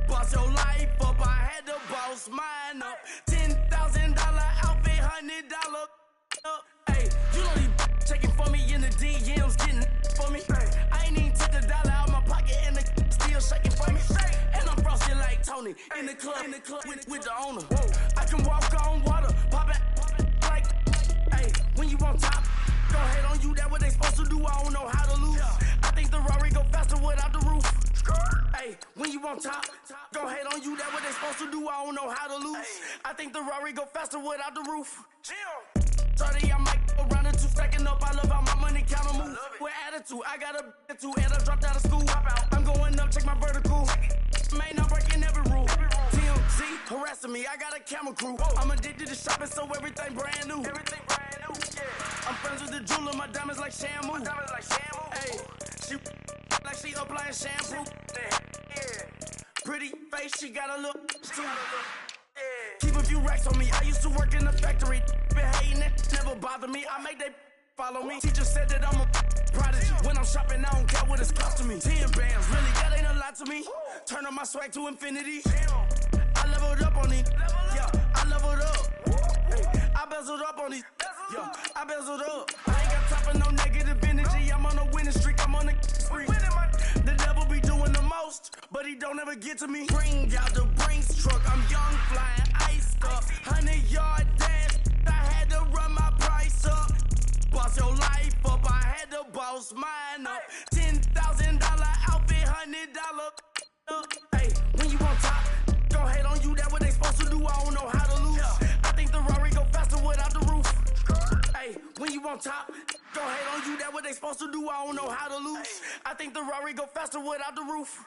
Boss your life up, I had to boss mine up. $10,000 outfit, $100 up. Hey, you know these checking for me in the DMs, getting for me. I ain't even took a dollar out my pocket and the still shaking for me. And I'm frosty like Tony in the club with the owner. I can walk on water, pop it like, hey, when you on top, go ahead on you, that what they supposed to do, I don't know how to lose. I think the Rari go faster without the roof. Hey, when you on top, go ahead on you, that what they supposed to do, I don't know how to lose. I think the Rari go faster without the roof. 30, I might go around and two stacking up. I love how my money counter move. With attitude, I got a attitude, and I dropped out of school. I'm going up, check my vertical. Man, I'm breaking every rule. TMZ harassing me, I got a camera crew. I'm addicted to shopping, so everything brand new. I'm friends with the jeweler, my diamonds like Shamu. Hey, she like she applying shampoo. Pretty face, she got a look too. Keep a few racks on me. I used to work in the factory. Been hating it, never bother me. I make they follow me. Teacher said that I'm a prodigy. When I'm shopping, I don't care what it's costing me. 10 bands, really, that ain't a lot to me. Turn on my swag to infinity. I leveled up on these. Yeah, I leveled up. Hey, I bezeled up on these. Yeah, I bezeled up. I ain't got time for no negative energy. I'm on a winning streak. I'm on a spree. The devil be doing the most, but he don't ever get to me. Bring out the Brinks truck. I'm young, flying ice up. 100-yard dash. I had to run my price up. Boss your life up. I had to boss mine up. $10,000 outfit, $100 up. Hey, when you on top, go ahead on you. That what they supposed to do. I don't know how to lose. I think the Rari go faster without the roof. Hey, when you on top, go ahead on you. That what they supposed to do. I don't know how to lose. I think the Rari go faster without the roof.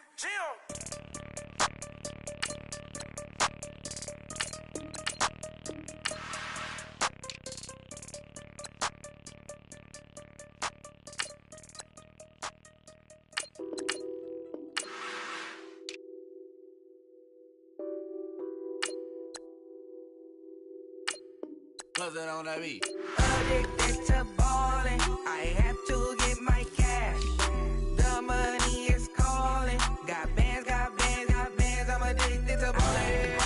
What's that on that beat? Addicted to ballin', I have to get my cash. The money is calling. Got bands, I'm addicted to ballin'.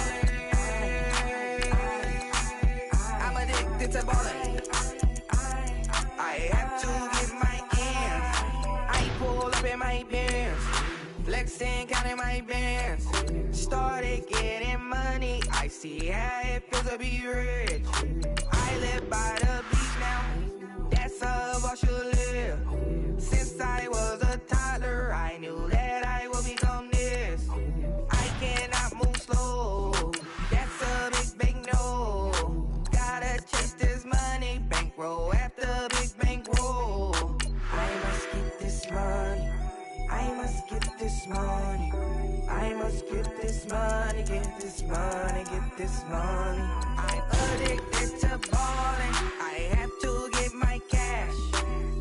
I'm addicted to ballin'. I have to get my ends. I pull up in my pants, flexing, counting my bands. Started getting money, I see how it feels to be rich. I live by the beach now, that's how I should live. Since I was a toddler, I knew that I would become this. I cannot move slow, that's a big no. Gotta chase this money, bankroll after big bankroll. I must get this money, I must get this money. I must get this money, get this money, get this money. I'm addicted to ballin', I have to get my cash.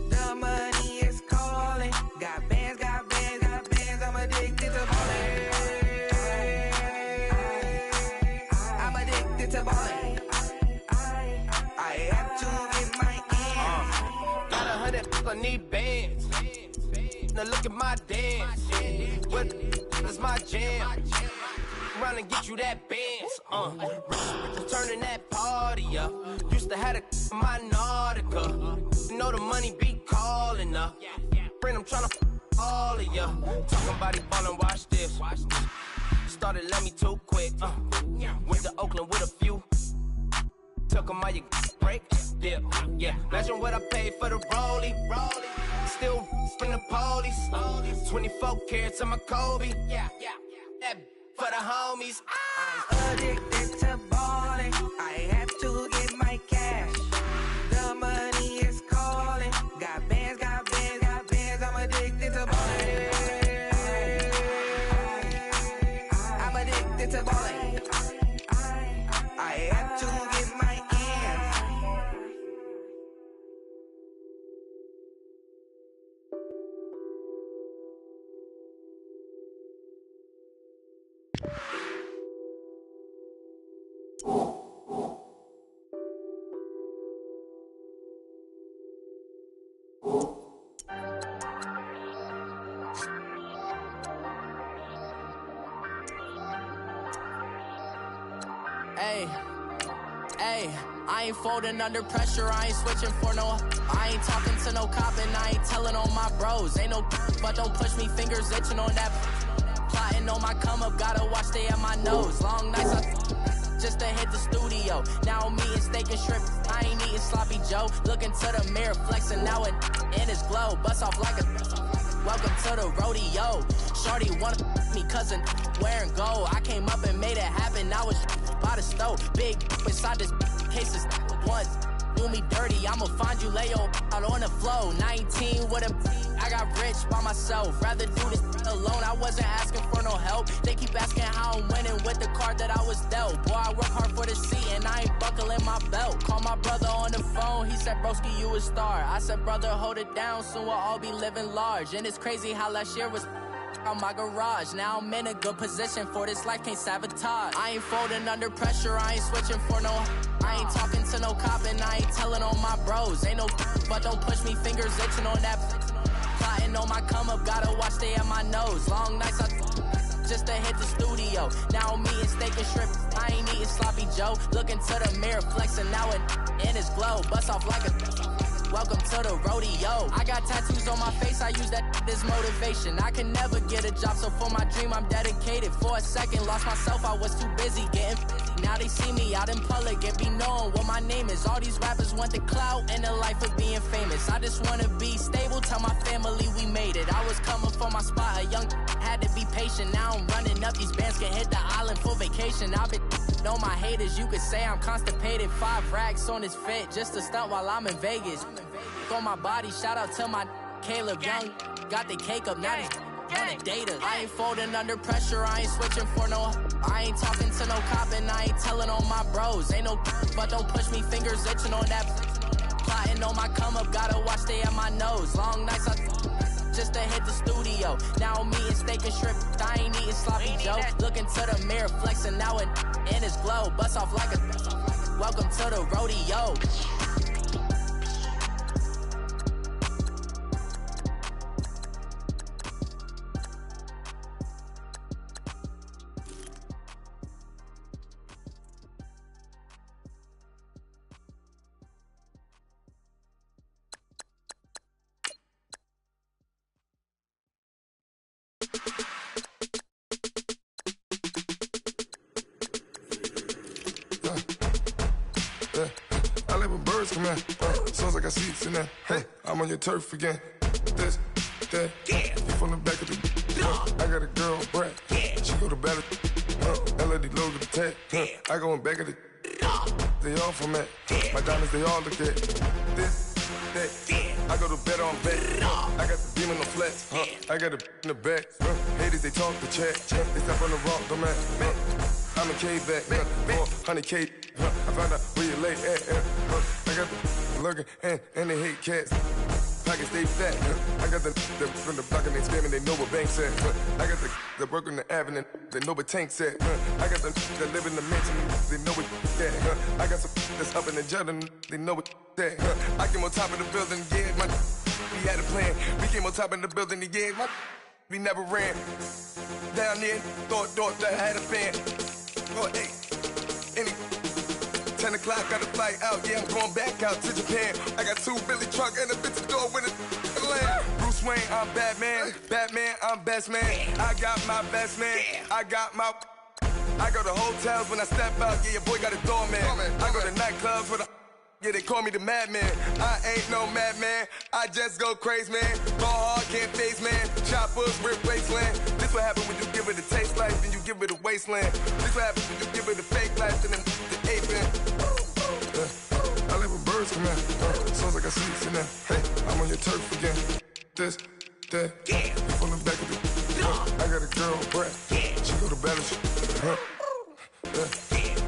The money is calling. Got bands, I'm addicted to ballin'. I'm addicted to ballin'. I have to get my ends. Got 100, I need bands. Now look at my dance. What is my jam? Run and get you that bands. Turning that party up. Used to have a my Nautica. You know the money be calling up. Friend, I'm tryna all of ya. Talking about he ballin', watch this. Started let me too quick. Went to Oakland with a few. Took 'em all you break. Dip. Yeah. Imagine what I paid for the rollie. Still spin the police. 24 carats on my Kobe. That for the homies. I'm addicted to ballin', I have to get my cash. The money is calling. Got bands, I'm addicted to ballin'. I'm addicted to ballin'. I have to get my ends. Ayy, I ain't folding under pressure, I ain't switching for no. I ain't talking to no cop and I ain't telling on my bros. Ain't no but don't push me, fingers itching on that. Plotting on my come up, gotta watch stay at my nose. Long nights just to hit the studio. Now I'm eating steak and shrimp, I ain't eating sloppy Joe. Looking to the mirror, flexing now it in his glow. Bust off like a welcome to the rodeo. Shorty wanna me cousin wearing gold. I came up and made it happen, I was by the stove. Big inside this cases once do me dirty, I'ma find you lay out on the floor. 19 with a I got rich by myself, rather do this alone. I wasn't asking for no help, they keep asking how I'm winning with the card that I was dealt. Boy, I work hard for the seat and I ain't buckling my belt. Call my brother on the phone, he said, broski, you a star. I said, brother, hold it down, soon we'll all be living large. And it's crazy how last year was on my garage. Now I'm in a good position for this life, can't sabotage. I ain't folding under pressure, I ain't switching for no. I ain't talking to no cop and I ain't telling on my bros. Ain't no but don't push me, fingers itching on that. Plotting on my come up, gotta watch stay at my nose. Long nights just to hit the studio. Now I'm eating steak and shrimp, I ain't eating sloppy Joe. Looking to the mirror, flexing now it in his glow. Bust off like a welcome to the rodeo. I got tattoos on my face, I use that as motivation. I can never get a job, so for my dream I'm dedicated. For a second, lost myself, I was too busy getting now they see me out in public and be known what my name is. All these rappers want the clout and the life of being famous. I just wanna be stable, tell my family we made it. I was coming for my spot, a young had to be patient. Now I'm running up, these bands can hit the island for vacation. I've been on my haters, you could say I'm constipated. 5 racks on his fit, just to stunt while I'm in Vegas. On my body, shout out to my Caleb Young. Got the cake up, now he's on a data. I ain't folding under pressure, I ain't switching for no. I ain't talking to no cop and I ain't telling on my bros. Ain't no but don't push me, fingers itching on that. Plotting on my come up, gotta watch stay at my nose. Long nights just to hit the studio. Now I'm eating steak and shrimp, I ain't eating sloppy Joe. Looking to the mirror, flexing now it in his glow. Bust off like a welcome to the rodeo. I let my birds come in. Sounds like I seats in there. Hey, I'm on your turf again. This, that, you from the back of the. I got a girl, Brad. She go to battle. LED logo the tag. I go in back of the. They all from that. My diamonds, they all look at. This, that. I go to bed on bed. I got the beam in the flats. I got it in the back. Haters, they talk the chat. They step on the rock, the man. I'm a K-back, 400K. I found out where you lay at. I got the lurking and they hate cats. Pockets stay fat. I got the from the block and they spamming, they know what banks at. I got the work on the avenue, they know what tanks at. I got the that live in the mansion, they know what that. I got some that's up in the jutting, they know what that. I came on top of the building, yeah, my we had a plan. We came on top of the building, yeah, my we never ran. Down there, thought that I had a fan. Oh, hey, any 10 o'clock, got a flight out, yeah, I'm going back out to Japan. I got 2 Billy truck and a bitch door with a land. Bruce Wayne, I'm Batman. Batman, I'm best man. I got my best man. I go to hotels when I step out, yeah, your boy got a doorman. I go to nightclubs with a yeah, they call me the madman. I ain't no madman, I just go crazy, man. Ball hard, can't face, man. Choppers, rip wasteland. This what happen when you give it a taste life, then you give it a wasteland. This what happen when you give it a fake life, then the ape in. I let my birds come in. Sounds like I seats in there. Hey, I'm on your turf again. This, that, you from the back of the. I got a girl, Brad. She go to battle.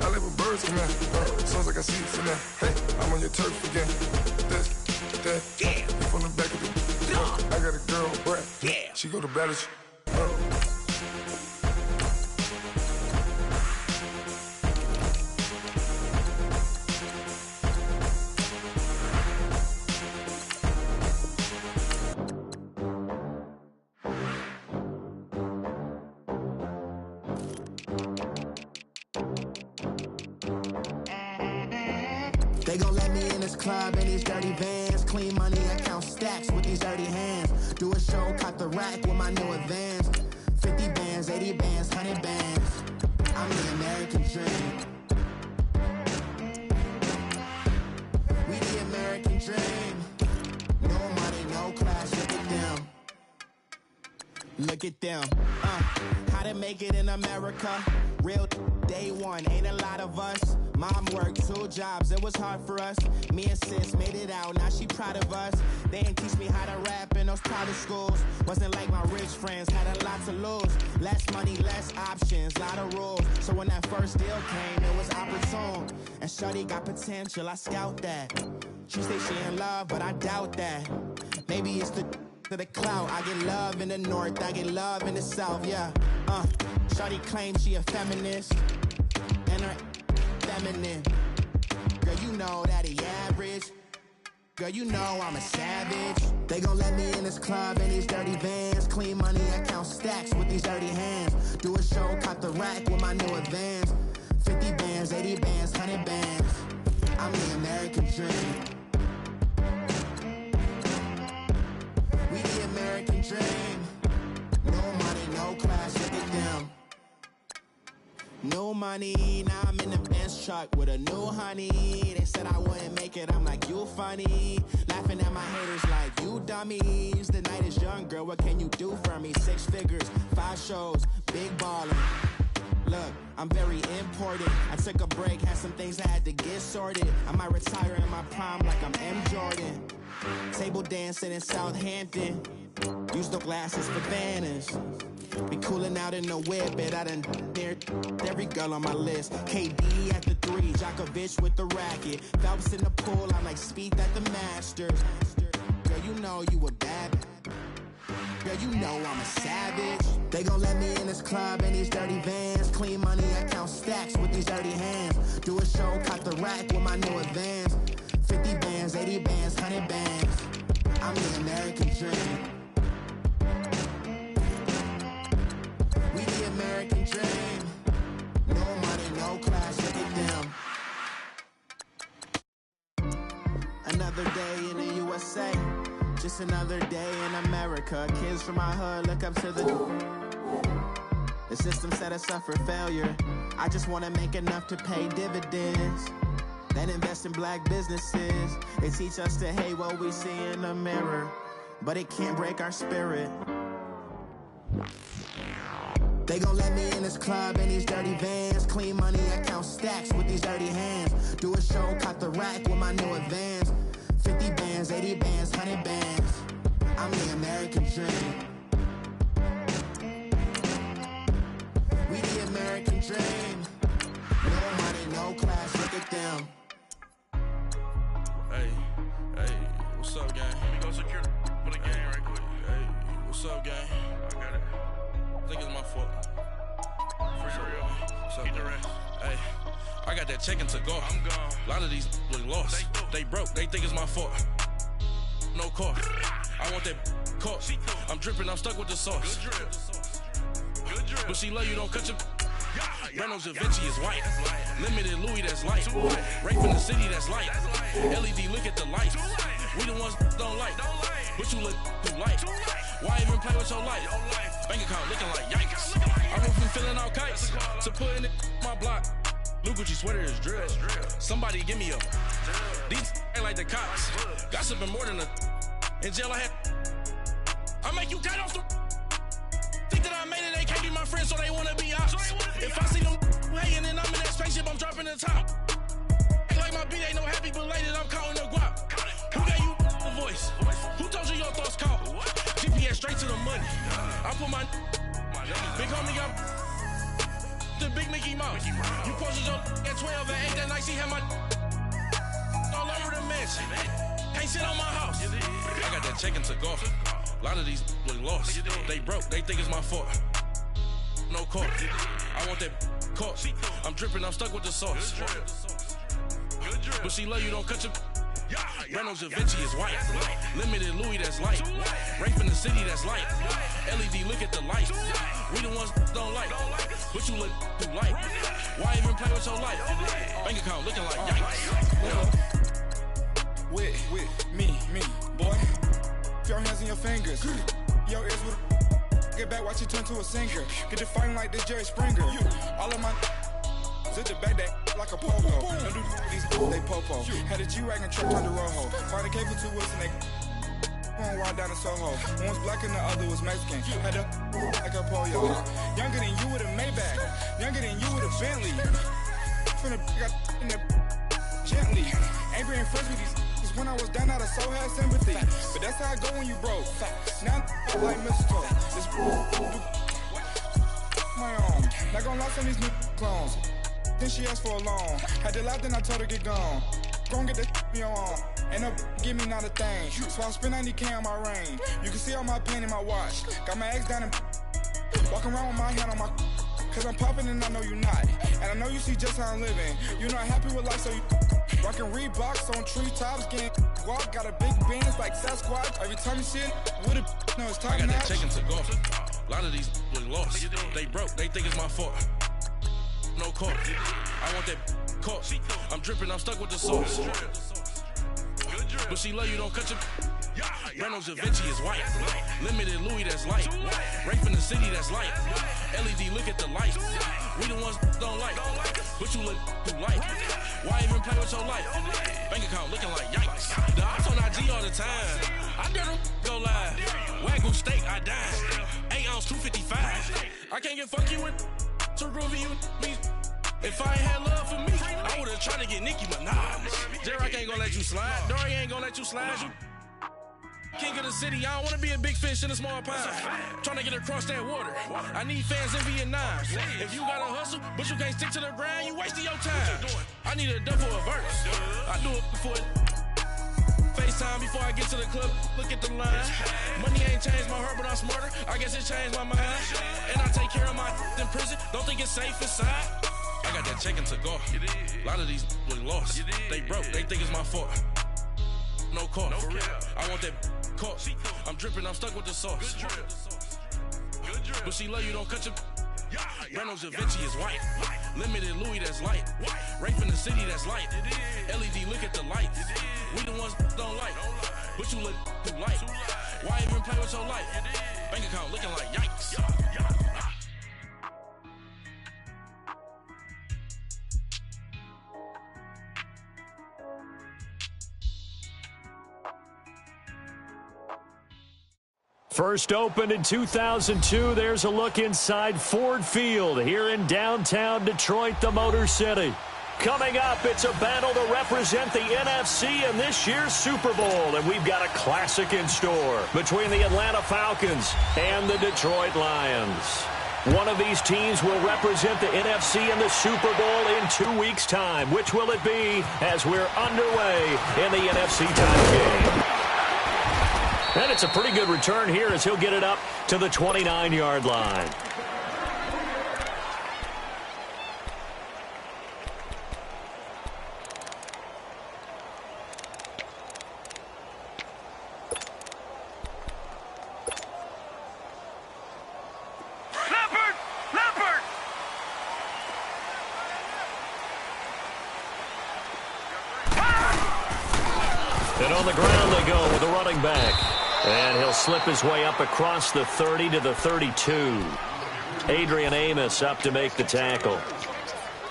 I let my birds come in. Sounds like I seats in there. Hey, I'm on your turf again. This, that, you from the back of the. I got a girl, Brad. She go to battle. They gon' let me in this club in these dirty vans. Clean money, I count stacks with these dirty hands. Do a show, caught the rack with my new advance. 50 bands, 80 bands, 100 bands. I'm the American dream. We the American dream. No money, no class, look at them. Look at them. How to make it in America? Real day one, ain't a lot of us. Mom worked 2 jobs, it was hard for us. Me and sis made it out, now she proud of us. They ain't teach me how to rap in those private schools. Wasn't like my rich friends, had a lot to lose. Less money, less options, lot of rules. So when that first deal came, it was opportune. And shorty got potential, I scout that. She say she in love, but I doubt that. Maybe it's to the clout. I get love in the north, I get love in the south, yeah. Shorty claims she a feminist, and her feminine. Girl, you know that he average. Girl, you know I'm a savage. They gon' let me in this club in these dirty vans. Clean money, I count stacks with these dirty hands. Do a show, caught the rack with my new advance. 50 bands, 80 bands, 100 bands. I'm the American dream. We the American dream. No money, no class, look at them. No money, now I'm in the Benz truck with a new honey. They said I wouldn't make it, I'm like, you funny. Laughing at my haters like, you dummies. The night is young, girl, what can you do for me? 6 figures, 5 shows, big ballin'. Look, I'm very important. I took a break, had some things I had to get sorted. I might retire in my prime like I'm M. Jordan. Table dancing in Southampton. Use the glasses for banners. Be cooling out in the whip, but I done near every girl on my list. KD at the 3, Djokovic with the racket. Phelps in the pool, I'm like Speed at the Masters. Girl, you know you a bad. Girl, you know I'm a savage. They gon' let me in this club in these dirty vans. Clean money, I count stacks with these dirty hands. Do a show, caught the rack with my new advance. 50 bands, 80 bands, 100 bands. I'm the American dream. We the American dream. No money, no class, look at them. Another day in the USA. Just another day in America. Kids from my hood look up to the system set us up for failure. I just want to make enough to pay dividends. Then invest in black businesses. They teach us to hate what we see in the mirror, but it can't break our spirit. They gon' let me in this club in these dirty vans. Clean money, I count stacks with these dirty hands. Do a show, caught the rack with my new advance. 50 bands, 80 bands, 100 bands. I'm the American dream. We the American dream. No money, no class, look at them. Hey, what's up, gang? Let me go secure for the game right quick. Hey, what's up, gang? I got it. I think it's my fault. For real. What's up, Keep the gang? rest. Hey, I got that chicken to go. I'm gone. A lot of these look lost. They broke, they think it's my fault. No cost. I want that caught. I'm dripping, I'm stuck with the sauce. Good drip. Good drip. But she love you, don't cut your. Reynolds Da Vinci is white. Limited Louis, that's light. Rape in the city, that's light. LED, look at the light. We the ones don't like. But you look too light. Why even play with your life? Bank account looking like yikes. I went from filling out kites to putting it my block. New Gucci sweater is drill. Somebody give me a. These ain't like the cops. Gossiping more than a. In jail I had. I make you cut off the. Think that I made it, they can't be my friends, so they wanna be ops. If I see them hating and I'm in that spaceship, I'm dropping the top. Ain't like my beat ain't no happy belated, I'm counting the guap. Who gave you the voice? Who told you your thoughts count? GPS straight to the money. I put my big homie got the big Mickey Mouse. You posted your at 12 and 8 that night, she had my all over the mansion. Can't sit on my house. I got that chicken to go. A lot of these look lost. They broke, they think it's my fault. No cost. I want that caught. I'm dripping, I'm stuck with the sauce. But she love you, don't cut your. Reynolds Da Vinci is white. Limited Louis, that's light. Rape in the city, that's light. LED, look at the light. We the ones don't like. But you look too light. Why even play with your life? Bank account looking like yikes. with me, boy. Your hands and your fingers. Your ears with get back, watch you turn to a singer. Get to fighting like this Jerry Springer. All of my zip the back that like a pogo. Don't do these they popo. Had a G-Wagon truck turned to Rojo. Find a cable 2 wheels and they one wild down in Soho. One was black and the other was Mexican. Had a like a polio. Younger than you with a Maybach. Younger than you with a Bentley. From the got in the gently. Angry and friends with these. When I was down out of so had sympathy. But that's how I go when you broke. Now I'm like mistletoe. This my own. Not gonna lie, some of these new clones. Then she asked for a loan. Had to laugh, then I told her get gone. Gon' get that me on. Ain't no give me not a thing. So I spend 90K on my range. You can see all my pain in my watch. Got my ex down and walking around with my hand on my. Cause I'm popping and I know you not. And I know you see just how I'm living. You're not happy with life, so you rockin' Reeboks on treetops, getting walk. Got a big Benz like Sasquatch. Every time you see it, with a no, it's top I got notch. that check into golf. A lot of these was lost. They broke, they think it's my fault. No court. I want that court. I'm dripping, I'm stuck with the sauce. But she love you, don't cut your. Reynolds Da Vinci is white. Limited Louis that's light. Right from the city that's light. LED, look at the light. We the ones don't like. But you look too light. Why even play with your life? Bank account looking like yikes. The ops on IG all the time. I dare them go live. Wagyu steak, I dine. 8 ounce, 255. I can't get funky with too groovy you me. If I ain't had love for me, I would've tried to get Nicki Minaj. J-Rock ain't gonna let you slide. Dory ain't gonna let you slide. You king of the city, I don't wanna be a big fish in a small pond. Tryna get across that water. I need fans in Vietnam. If you gotta hustle, but you can't stick to the grind, you wasting your time. I need a dub for a verse. I do it before FaceTime before I get to the club. Look at the line. Money ain't changed my heart, but I'm smarter. I guess it changed my mind. And I take care of my in prison. Don't think it's safe inside. I got that check into golf. A lot of these was lost. They broke, they think it's my fault. No court. I want that court. I'm dripping, I'm stuck with the sauce. But she love you, don't cut your. Reynolds Da Vinci is white. Limited Louis that's light. Right from the city that's light. LED, look at the lights. We the ones don't like. But you look too light. Why even play with your life? Bank account looking like yikes. First opened in 2002, there's a look inside Ford Field here in downtown Detroit, the Motor City. Coming up, it's a battle to represent the NFC in this year's Super Bowl, and we've got a classic in store between the Atlanta Falcons and the Detroit Lions. One of these teams will represent the NFC in the Super Bowl in 2 weeks' time. Which will it be as we're underway in the NFC title game? And it's a pretty good return here as he'll get it up to the 29-yard line. And on the ground they go with the running back. And he'll slip his way up across the 30 to the 32. Adrian Amos up to make the tackle.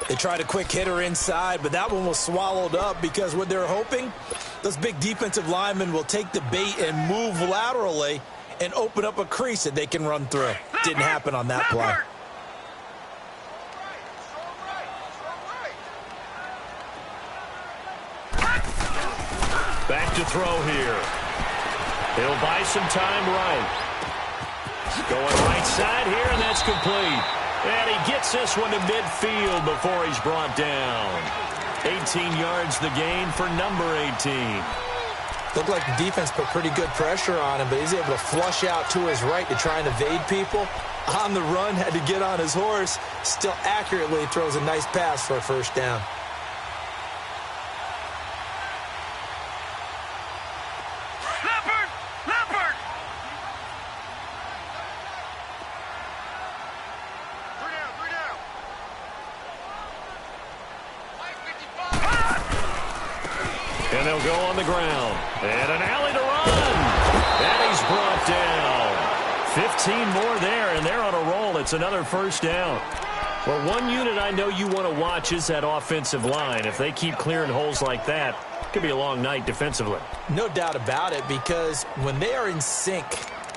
They tried a quick hitter inside, but that one was swallowed up because what they're hoping, those big defensive linemen will take the bait and move laterally and open up a crease that they can run through. Didn't happen on that play. Back to throw here. He'll buy some time right. Going right side here, and that's complete. And he gets this one to midfield before he's brought down. 18 yards the gain for number 18. Looked like the defense put pretty good pressure on him, but he's able to flush out to his right to try and evade people. On the run, had to get on his horse. Still accurately throws a nice pass for a first down. he'll go on the ground. And an alley to run. And he's brought down. 15 more there, and they're on a roll. It's another first down. Well, one unit I know you want to watch is that offensive line. If they keep clearing holes like that, it could be a long night defensively. No doubt about it, because when they are in sync,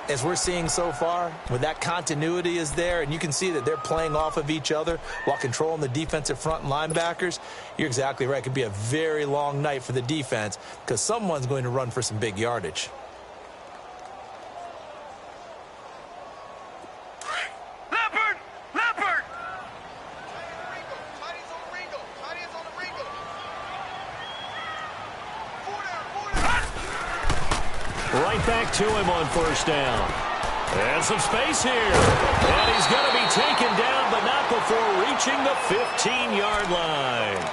as we're seeing so far, when that continuity is there, and you can see that they're playing off of each other while controlling the defensive front and linebackers, you're exactly right. It could be a very long night for the defense because someone's going to run for some big yardage. Right back to him on first down. And some space here. And he's going to be taken down, but not before reaching the 15-yard line.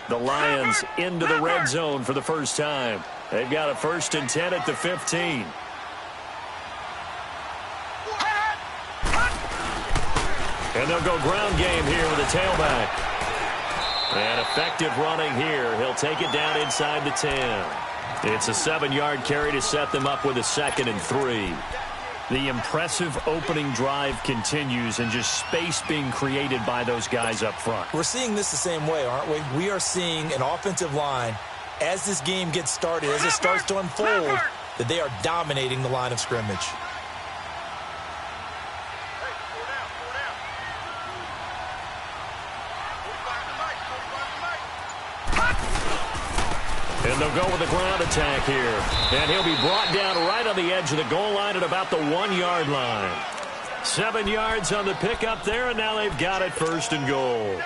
The Lions into the red zone for the first time. They've got a 1st and 10 at the 15. And they'll go ground game here with a tailback. And effective running here. He'll take it down inside the 10. It's a 7-yard carry to set them up with a 2nd and 3. The impressive opening drive continues, and just space being created by those guys up front. We're seeing this the same way, aren't we? We are seeing an offensive line, as this game gets started, as it starts to unfold, that they are dominating the line of scrimmage. And they'll go with the ground attack here. And he'll be brought down right on the edge of the goal line at about the 1-yard line. 7 yards on the pickup there, and now they've got it 1st and goal.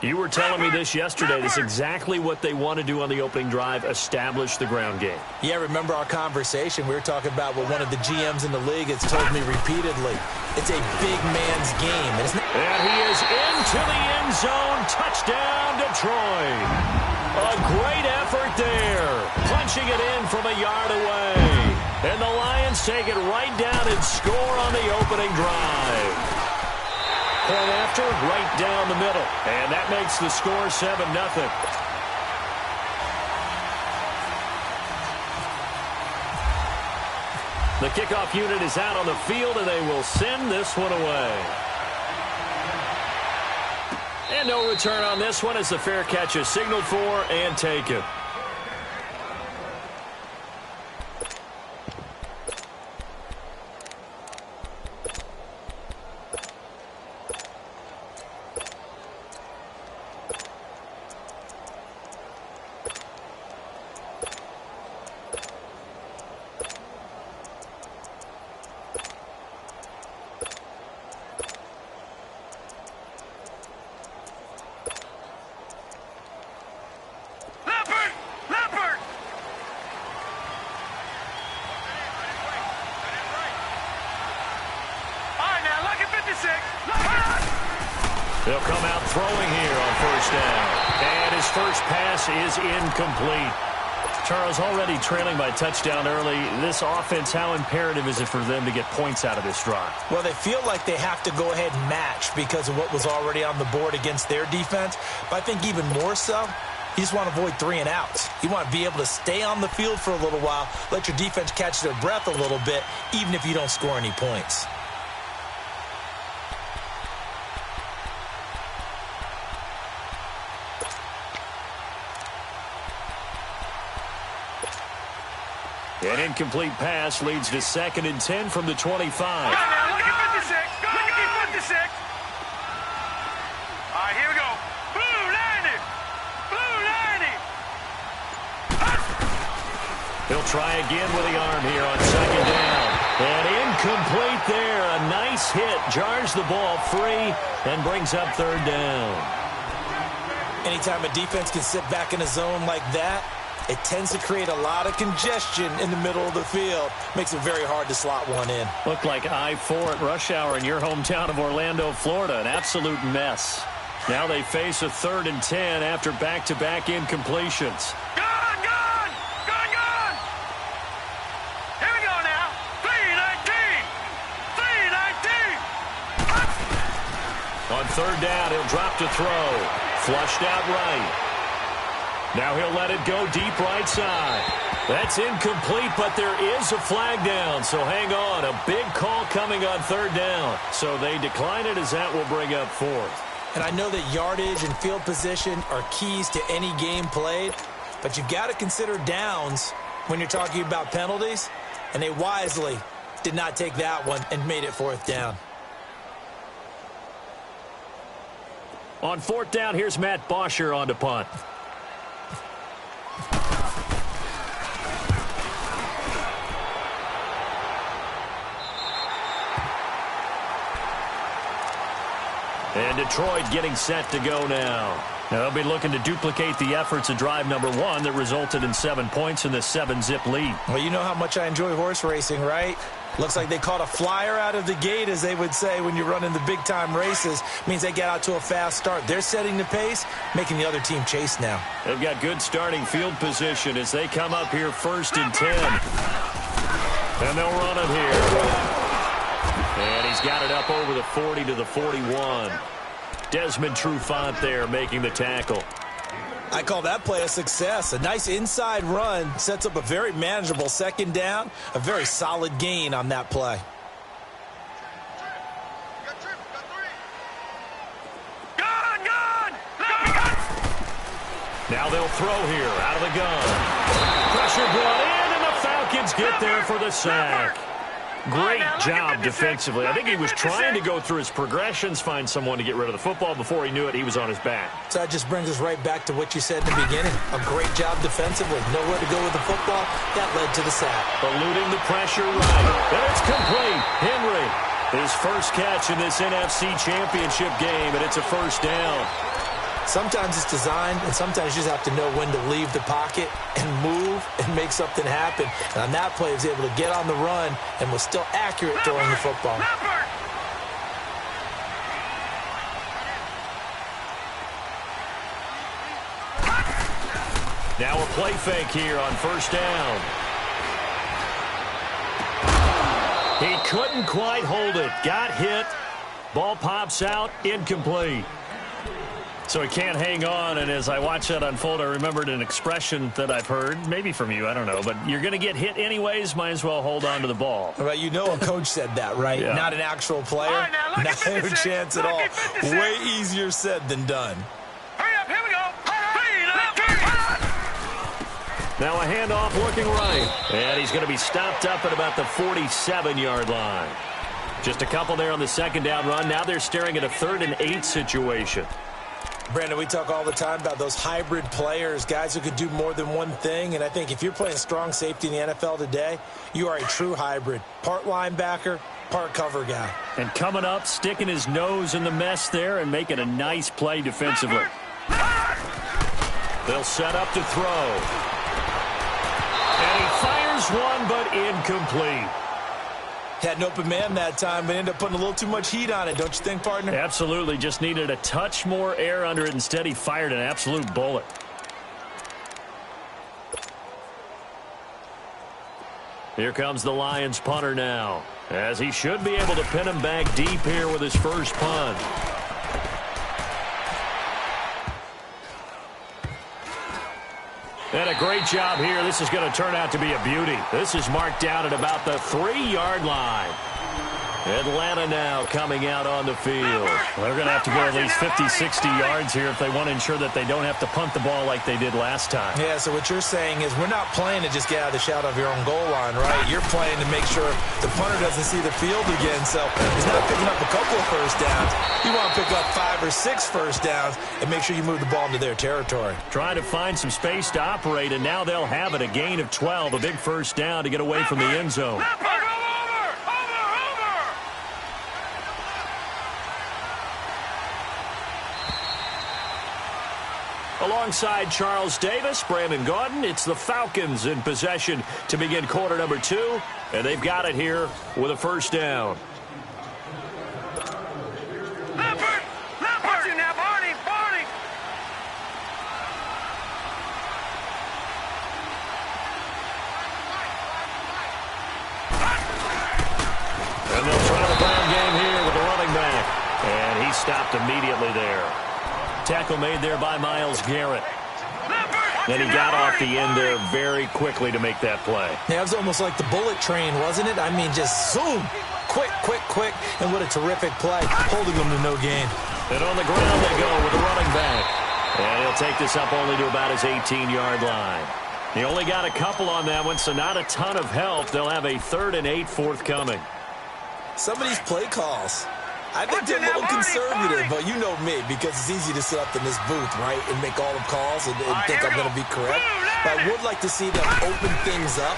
You were telling me this yesterday. This is exactly what they want to do on the opening drive, establish the ground game. Yeah, remember our conversation. We were talking about what one of the GMs in the league has told me repeatedly. It's a big man's game. And he is into the end zone. Touchdown, Detroit. A great effort there. Punching it in from a yard away. And the Lions take it right down and score on the opening drive. Point after, right down the middle. And that makes the score 7-0. The kickoff unit is out on the field, and they will send this one away. And no return on this one as the fair catch is signaled for and taken. They'll come out throwing here on first down. And his first pass is incomplete. Charles, already trailing by touchdown early. This offense, how imperative is it for them to get points out of this drive? Well, they feel like they have to go ahead and match because of what was already on the board against their defense. But I think even more so, you just want to avoid 3 and outs. You want to be able to stay on the field for a little while, let your defense catch their breath a little bit, even if you don't score any points. An incomplete pass leads to 2nd and 10 from the 25. Look at 56. Look at 56. All right, here we go. Blue 90. Blue 90. He'll try again with the arm here on 2nd down. And incomplete there. A nice hit. Jars the ball free and brings up 3rd down. Anytime a defense can sit back in a zone like that, it tends to create a lot of congestion in the middle of the field. Makes it very hard to slot one in. Looked like I-4 at rush hour in your hometown of Orlando, Florida. An absolute mess. Now they face a 3rd and 10 after back-to-back incompletions. Good, good. third down. He'll drop to throw. Flushed out right. Now he'll let it go deep right side. That's incomplete, but there is a flag down, so hang on. A big call coming on third down. So they decline it as that will bring up fourth. And I know that yardage and field position are keys to any game played, but you've got to consider downs when you're talking about penalties, and they wisely did not take that one and made it fourth down. On fourth down, here's Matt Bosher on to punt. And Detroit getting set to go now. They'll be looking to duplicate the efforts of drive number 1 that resulted in 7 points in the 7-zip lead. Well, you know how much I enjoy horse racing, right? Looks like they caught a flyer out of the gate, as they would say when you're running the big-time races. Means they get out to a fast start. They're setting the pace, making the other team chase now. They've got good starting field position as they come up here 1st and 10. And they'll run it here. And he's got it up over the 40 to the 41. Desmond Trufant there making the tackle. I call that play a success. A nice inside run sets up a very manageable second down. A very solid gain on that play. Now they'll throw here out of the gun. Pressure brought in, and the Falcons get there for the sack. Great job defensively. I think he was trying to go through his progressions, find someone to get rid of the football. Before he knew it, he was on his back. So that just brings us right back to what you said in the beginning. A great job defensively. Nowhere to go with the football. That led to the sack. Eluding the pressure right. And it's complete. Henry, his first catch in this NFC Championship game, and it's a first down. Sometimes it's designed, and sometimes you just have to know when to leave the pocket and move and make something happen. And on that play, he was able to get on the run and was still accurate throwing the football. Now a play fake here on first down. He couldn't quite hold it. Got hit. Ball pops out. Incomplete. So he can't hang on, and as I watch that unfold, I remembered an expression that I've heard, maybe from you, I don't know, but you're going to get hit anyways, might as well hold on to the ball. Well, you know a coach said that, right? Yeah. Not an actual player. Right, now, not a chance at all. Way easier said than done. Hurry up, here we go. Now a handoff looking right, and he's going to be stopped up at about the 47-yard line. Just a couple there on the second down run. Now they're staring at a 3rd and 8 situation. Brandon, we talk all the time about those hybrid players, guys who could do more than one thing, and I think if you're playing strong safety in the NFL today, you are a true hybrid. Part linebacker, part cover guy. And coming up, sticking his nose in the mess there and making a nice play defensively. They'll set up to throw. And he fires one, but incomplete. Had an open man that time, but ended up putting a little too much heat on it, don't you think, partner? Absolutely. Just needed a touch more air under it. Instead, he fired an absolute bullet. Here comes the Lions punter now, as he should be able to pin him back deep here with his first punt. And a great job here. This is going to turn out to be a beauty. This is marked down at about the 3-yard line. Atlanta now coming out on the field. They're going to have to go at least 50, 60 yards here if they want to ensure that they don't have to punt the ball like they did last time. Yeah, so what you're saying is we're not playing to just get out of the shadow of your own goal line, right? You're playing to make sure the punter doesn't see the field again. So he's not picking up a couple of first downs. You want to pick up 5 or 6 first downs and make sure you move the ball into their territory. Trying to find some space to operate, and now they'll have it. A gain of 12, a big first down to get away from the end zone. Alongside Charles Davis, Brandon Gaudin, it's the Falcons in possession to begin quarter number 2, and they've got it here with a first down. stopped immediately there. Tackle made there by Myles Garrett. And he got off the end there very quickly to make that play. Yeah, it was almost like the bullet train, wasn't it? I mean, just zoom. Quick, quick, quick. And what a terrific play, holding them to no gain. And on the ground they go with a running back. And he'll take this up only to about his 18-yard line. He only got a couple on that one, so not a ton of help. They'll have a 3rd and 8 forthcoming. Some of these play calls, I think they're a little conservative, but you know me, because it's easy to sit up in this booth, right, and make all the calls and think I'm going to be correct. But I would like to see them open things up,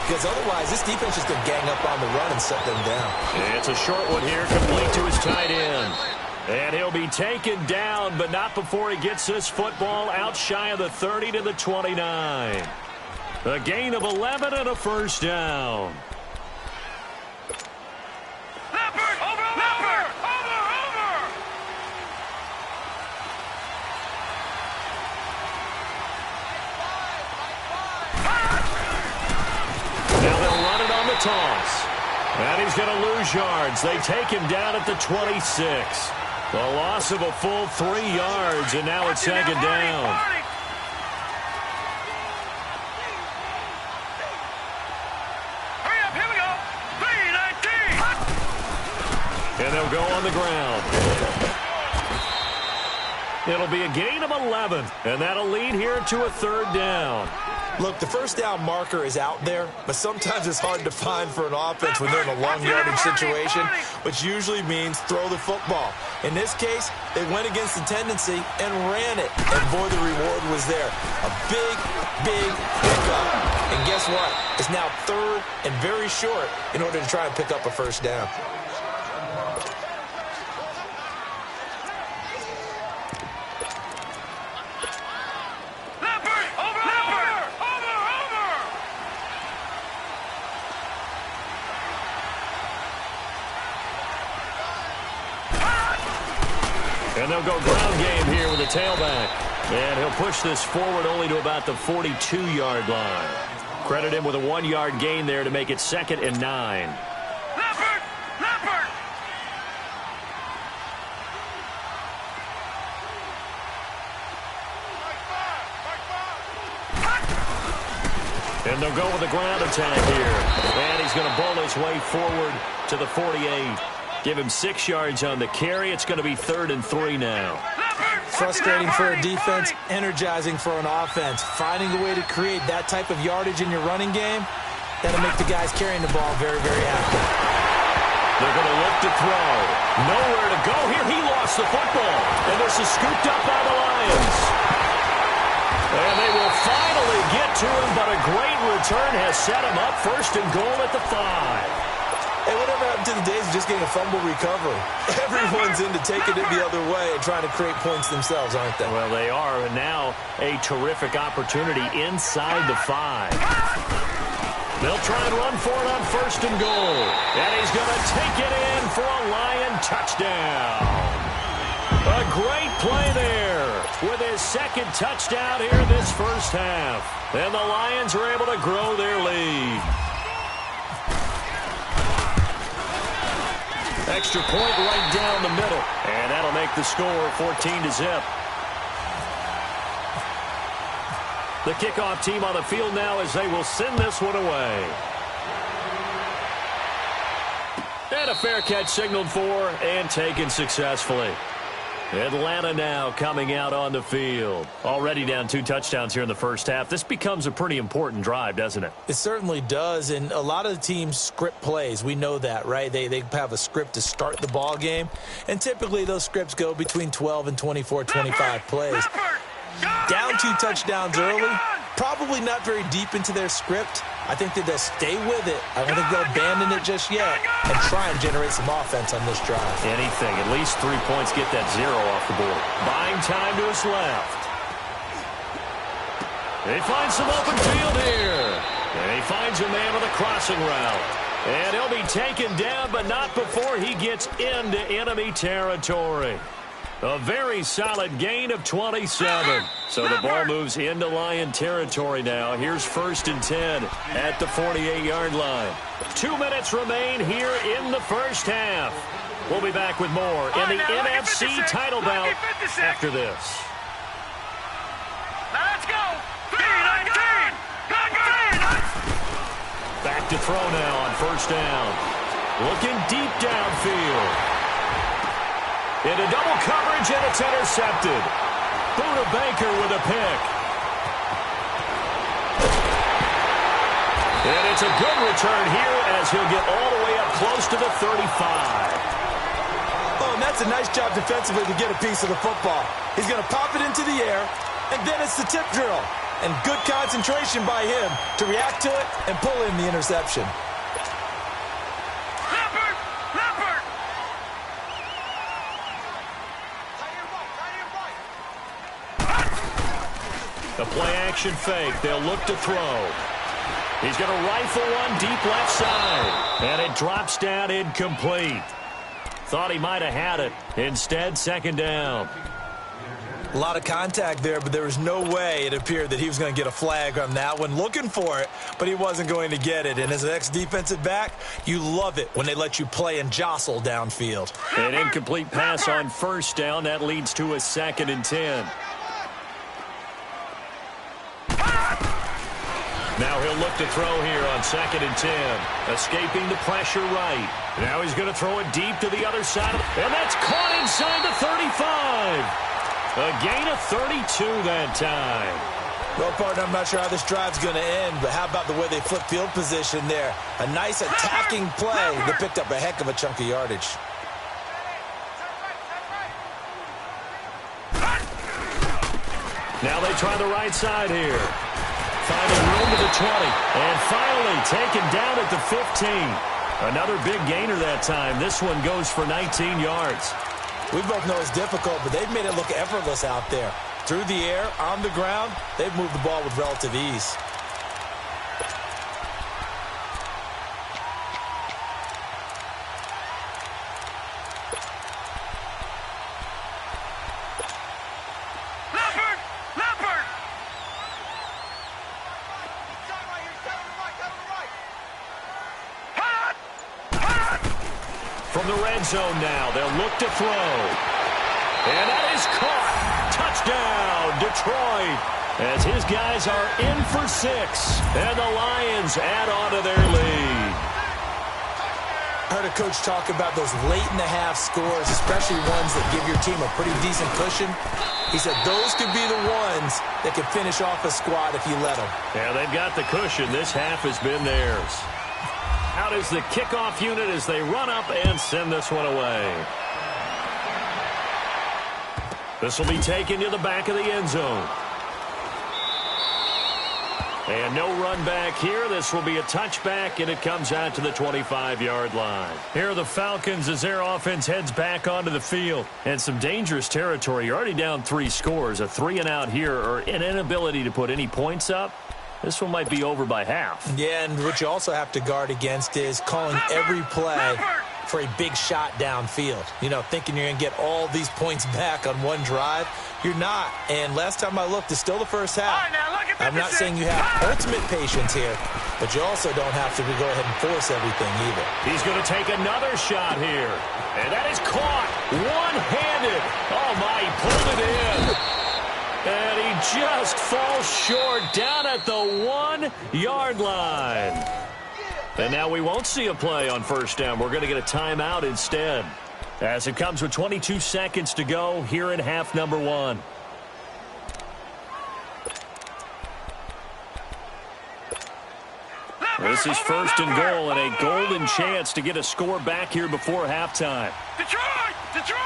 because otherwise this defense is going to gang up on the run and shut them down. It's a short one here, complete to his tight end. And he'll be taken down, but not before he gets this football out shy of the 30 to the 29. A gain of 11 and a first down. Now they'll run it on the toss. And he's going to lose yards. They take him down at the 26. The loss of a full 3 yards, and now it's 2nd down. Hurry up, here we go. 3-19. And they'll go on the ground. It'll be a gain of 11, and that'll lead here to a 3rd down. Look, the first down marker is out there, but sometimes it's hard to find for an offense when they're in a long yardage situation, which usually means throw the football. In this case, they went against the tendency and ran it, and boy, the reward was there. A big, big pickup. And guess what? It's now 3rd and very short in order to try and pick up a first down. And they'll go ground game here with the tailback. And he'll push this forward only to about the 42-yard line. Credit him with a 1-yard gain there to make it 2nd and 9. Leopard! Leopard! And they'll go with the ground attack here. And he's going to bowl his way forward to the 48. Give him 6 yards on the carry. It's going to be 3rd and 3 now. Frustrating for a defense, energizing for an offense. Finding a way to create that type of yardage in your running game, that'll make the guys carrying the ball very, very happy. They're going to look to throw. Nowhere to go here. He lost the football. And this is scooped up by the Lions. And they will finally get to him, but a great return has set him up 1st and goal at the 5. Hey, whatever happened to the days of just getting a fumble recovery? Everyone's into taking it the other way and trying to create points themselves, aren't they? Well, they are, and now a terrific opportunity inside the 5. They'll try and run for it on 1st and goal. And he's going to take it in for a Lion touchdown. A great play there with his 2nd touchdown here this first half. And the Lions are able to grow their lead. Extra point right down the middle. And that'll make the score 14-0. The kickoff team on the field now as they will send this one away. And a fair catch signaled for and taken successfully. Atlanta now coming out on the field. Already down 2 touchdowns here in the first half. This becomes a pretty important drive, doesn't it? It certainly does, and a lot of the teams script plays. We know that, right? They have a script to start the ball game, and typically those scripts go between 12 and 24, 25 plays. Down 2 touchdowns early, probably not very deep into their script. I think that they'll stay with it. I don't think they'll abandon it just yet and try and generate some offense on this drive. Anything. At least 3 points, get that 0 off the board. Buying time to his left. They find some open field here. And he finds a man with a crossing route. And he'll be taken down, but not before he gets into enemy territory. A very solid gain of 27. So the ball moves into Lion territory now. Here's 1st and 10 at the 48-yard line. 2 minutes remain here in the first half. We'll be back with more in the NFC title bout after this. Now let's go. 19. Back to throw now on 1st down. Looking deep downfield. Into double coverage, and it's intercepted. Buda Baker with a pick. And it's a good return here as he'll get all the way up close to the 35. Oh, and that's a nice job defensively to get a piece of the football. He's going to pop it into the air, and then it's the tip drill. And good concentration by him to react to it and pull in the interception. A play-action fake. They'll look to throw. He's going to rifle one deep left side. And it drops down incomplete. Thought he might have had it. Instead, 2nd down. A lot of contact there, but there was no way it appeared that he was going to get a flag on that one. Looking for it, but he wasn't going to get it. And as an ex-defensive back, you love it when they let you play and jostle downfield. An incomplete pass on 1st down. That leads to a 2nd and 10. Now he'll look to throw here on 2nd and 10. Escaping the pressure right. Now he's going to throw it deep to the other side. And that's caught inside the 35. A gain of 32 that time. Well, partner, I'm not sure how this drive's going to end, but how about the way they flip field position there? A nice attacking play that picked up a heck of a chunk of yardage. Now they try the right side here. Finding room to the 20. And finally taken down at the 15. Another big gainer that time. This one goes for 19 yards. We both know it's difficult, but they've made it look effortless out there. Through the air, on the ground, they've moved the ball with relative ease. From the red zone now, they'll look to throw. And that is caught. Touchdown, Detroit. As his guys are in for 6. And the Lions add on to their lead. I heard a coach talk about those late-in-the-half scores, especially ones that give your team a pretty decent cushion. He said those could be the ones that could finish off a squad if you let them. Yeah, they've got the cushion. This half has been theirs. Out is the kickoff unit as they run up and send this one away. This will be taken to the back of the end zone. And no run back here. This will be a touchback, and it comes out to the 25-yard line. Here are the Falcons as their offense heads back onto the field. And some dangerous territory. You're already down 3 scores. A 3-and-out here, or an inability to put any points up. This one might be over by half. Yeah, and what you also have to guard against is calling every play for a big shot downfield. You know, thinking you're going to get all these points back on one drive. You're not. And last time I looked, it's still the first half. I'm not saying you have ultimate patience here, but you also don't have to go ahead and force everything either. He's going to take another shot here. And that is caught one-handed. Oh, my, he pulled it in. And he just falls short down at the 1-yard line. And now we won't see a play on 1st down. We're going to get a timeout instead. As it comes with 22 seconds to go here in half number 1. This is 1st and goal and a golden chance to get a score back here before halftime. Detroit! Detroit!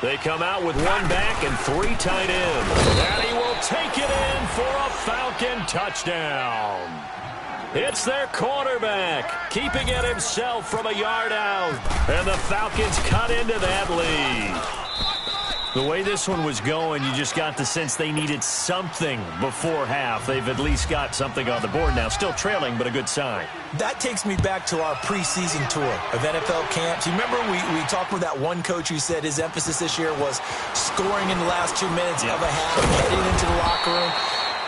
They come out with 1 back and 3 tight ends. And he will take it in for a Falcon touchdown. It's their quarterback, keeping it himself from a yard out. And the Falcons cut into that lead. The way this one was going, you just got the sense they needed something before half. They've at least got something on the board now. Still trailing, but a good sign. That takes me back to our preseason tour of NFL camps. You remember we talked with that one coach who said his emphasis this year was scoring in the last 2 minutes of a half, heading into the locker room.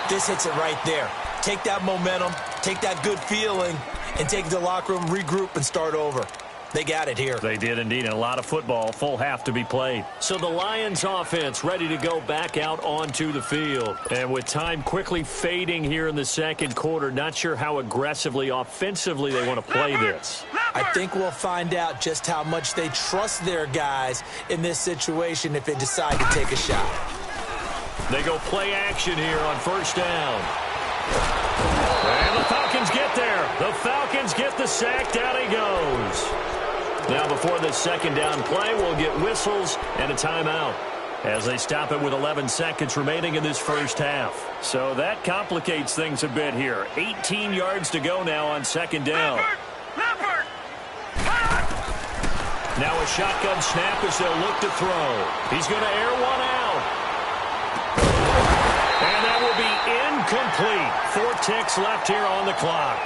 This hits it right there. Take that momentum, take that good feeling, and take it to the locker room, regroup, and start over. They got it here. They did indeed, and a lot of football, full half to be played. So the Lions offense ready to go back out onto the field. And with time quickly fading here in the second quarter, not sure how aggressively, offensively they want to play this. I think we'll find out just how much they trust their guys in this situation if they decide to take a shot. They go play action here on first down. And the Falcons get there. The Falcons get the sack. Down he goes. Now before the second down play, we'll get whistles and a timeout as they stop it with 11 seconds remaining in this first half. So that complicates things a bit here. 18 yards to go now on second down. Now a shotgun snap as they'll look to throw. He's going to air one out. And that will be incomplete. 4 ticks left here on the clock.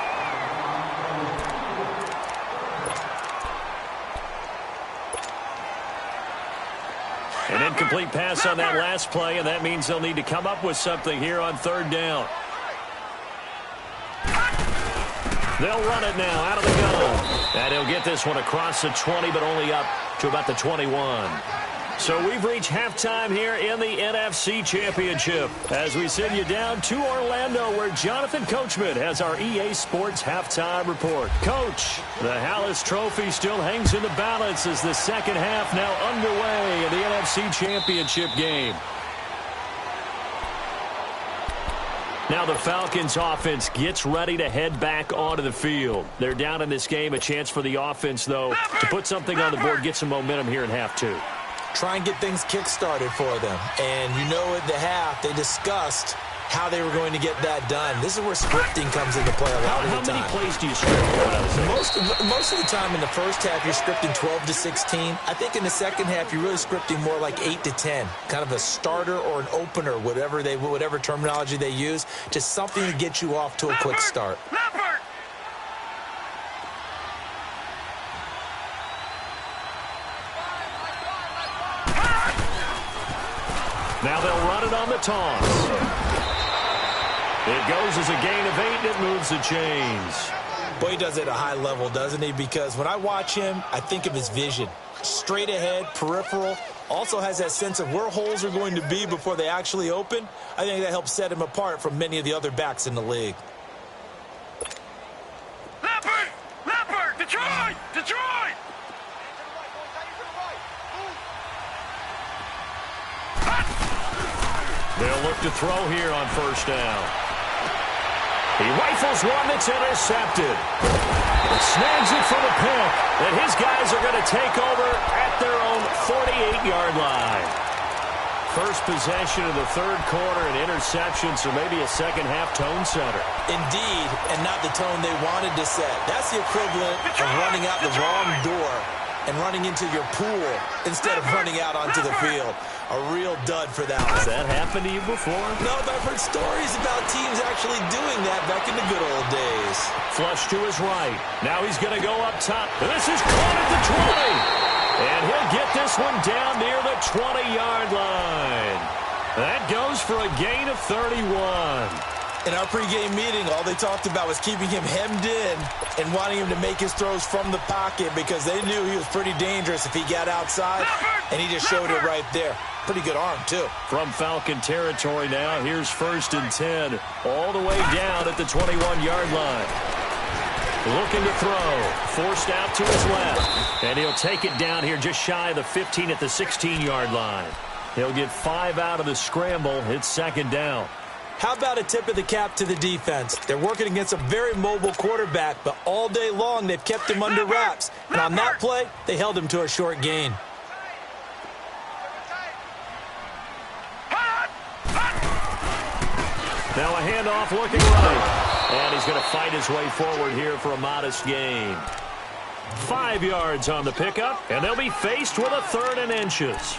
An incomplete pass on that last play, and that means they'll need to come up with something here on third down. They'll run it now out of the gun. And he'll get this one across the 20, but only up to about the 21. So we've reached halftime here in the NFC Championship as we send you down to Orlando where Jonathan Coachman has our EA Sports Halftime Report. Coach, the Hallis Trophy still hangs in the balance as the second half now underway in the NFC Championship game. Now the Falcons offense gets ready to head back onto the field. They're down in this game. A chance for the offense, though, to put something on the board, get some momentum here in half two. Try and get things kick-started for them. And you know at the half, they discussed how they were going to get that done. This is where scripting comes into play a lot of the time. How many plays do you script? Most of the time in the first half, you're scripting 12 to 16. I think in the second half, you're really scripting more like 8 to 10. Kind of a starter or an opener, whatever terminology they use. Just something to get you off to a quick start. Now they'll run it on the toss. It goes as a gain of 8, and it moves the chains. Boy, he does it at a high level, doesn't he? Because when I watch him, I think of his vision. Straight ahead, peripheral. Also has that sense of where holes are going to be before they actually open. I think that helps set him apart from many of the other backs in the league. Leopard! Detroit! Detroit! They'll look to throw here on first down. He rifles one that's intercepted. Snags it for the pick. And his guys are going to take over at their own 48-yard line. First possession of the third quarter, an interception, so maybe a second-half tone setter. Indeed, and not the tone they wanted to set. That's the equivalent of running out the wrong door and running into your pool instead of running out onto the field. A real dud for that one. Has that happened to you before? No, but I've heard stories about teams actually doing that back in the good old days. Flush to his right. Now he's going to go up top. This is caught at the 20. And he'll get this one down near the 20-yard line. That goes for a gain of 31. In our pregame meeting, all they talked about was keeping him hemmed in and wanting him to make his throws from the pocket because they knew he was pretty dangerous if he got outside, and he just showed it right there. Pretty good arm, too. From Falcon territory now, here's 1st and 10, all the way down at the 21-yard line. Looking to throw, forced out to his left, and he'll take it down here just shy of the 15 at the 16-yard line. He'll get 5 out of the scramble. It's second down. How about a tip of the cap to the defense? They're working against a very mobile quarterback, but all day long they've kept him under wraps. And on that play, they held him to a short gain. Now a handoff looking right. And he's going to fight his way forward here for a modest gain. 5 yards on the pickup, and they'll be faced with a 3rd and inches.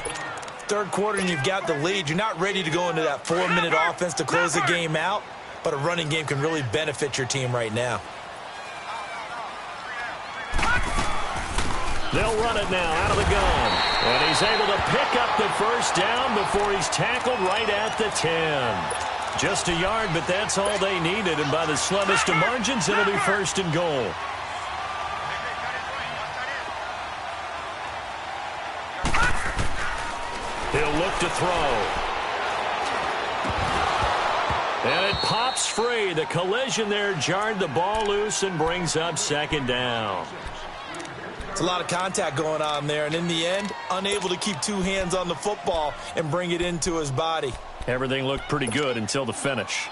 third quarter and you've got the lead, you're not ready to go into that 4-minute offense to close the game out, but a running game can really benefit your team right now. They'll run it now out of the gun. And he's able to pick up the first down before he's tackled right at the 10. Just a yard, but that's all they needed. And by the slimmest of margins, it'll be first and goal. He'll look to throw. And it pops free. The collision there jarred the ball loose and brings up second down. It's a lot of contact going on there, and in the end, unable to keep two hands on the football and bring it into his body. Everything looked pretty good until the finish.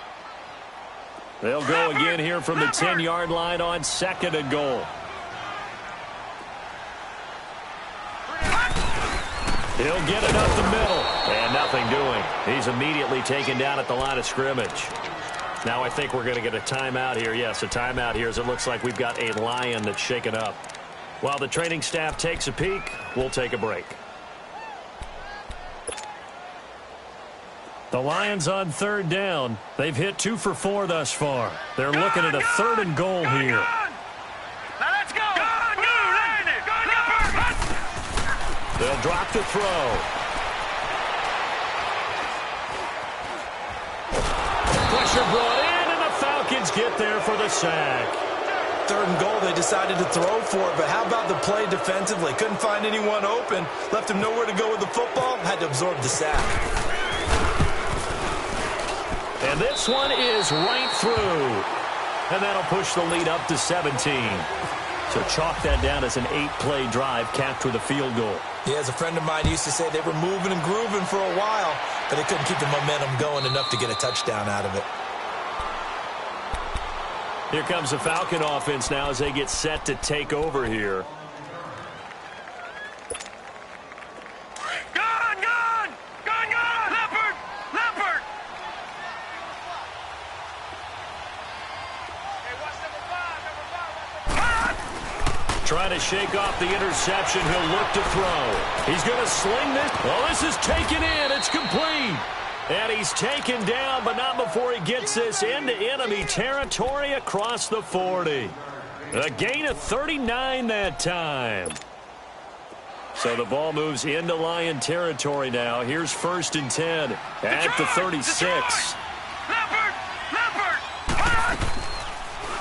They'll go again here from the 10-yard line on second and goal. He'll get it up the middle, and nothing doing. He's immediately taken down at the line of scrimmage. Now I think we're going to get a timeout here. Yes, a timeout here as it looks like we've got a Lion that's shaken up. While the training staff takes a peek, we'll take a break. The Lions on third down. They've hit 2 for 4 thus far. They're looking at a third and goal here. Now let's go. They'll drop the throw. Pressure brought in, and the Falcons get there for the sack. Third and goal, they decided to throw for it, but how about the play defensively? Couldn't find anyone open, left him nowhere to go with the football, had to absorb the sack. And this one is right through. And that'll push the lead up to 17. So chalk that down as an 8-play drive capped with a field goal. Yeah, as a friend of mine used to say, they were moving and grooving for a while, but they couldn't keep the momentum going enough to get a touchdown out of it. Here comes the Falcon offense now as they get set to take over here. Gun! Leopard! Hey, watch number 5. Trying to shake off the interception. He'll look to throw. He's going to sling this. Well, this is taken in. It's complete. And he's taken down, but not before he gets this into enemy territory across the 40. A gain of 39 that time. So the ball moves into Lion territory now. Here's first and 10 at the 36. Leopard!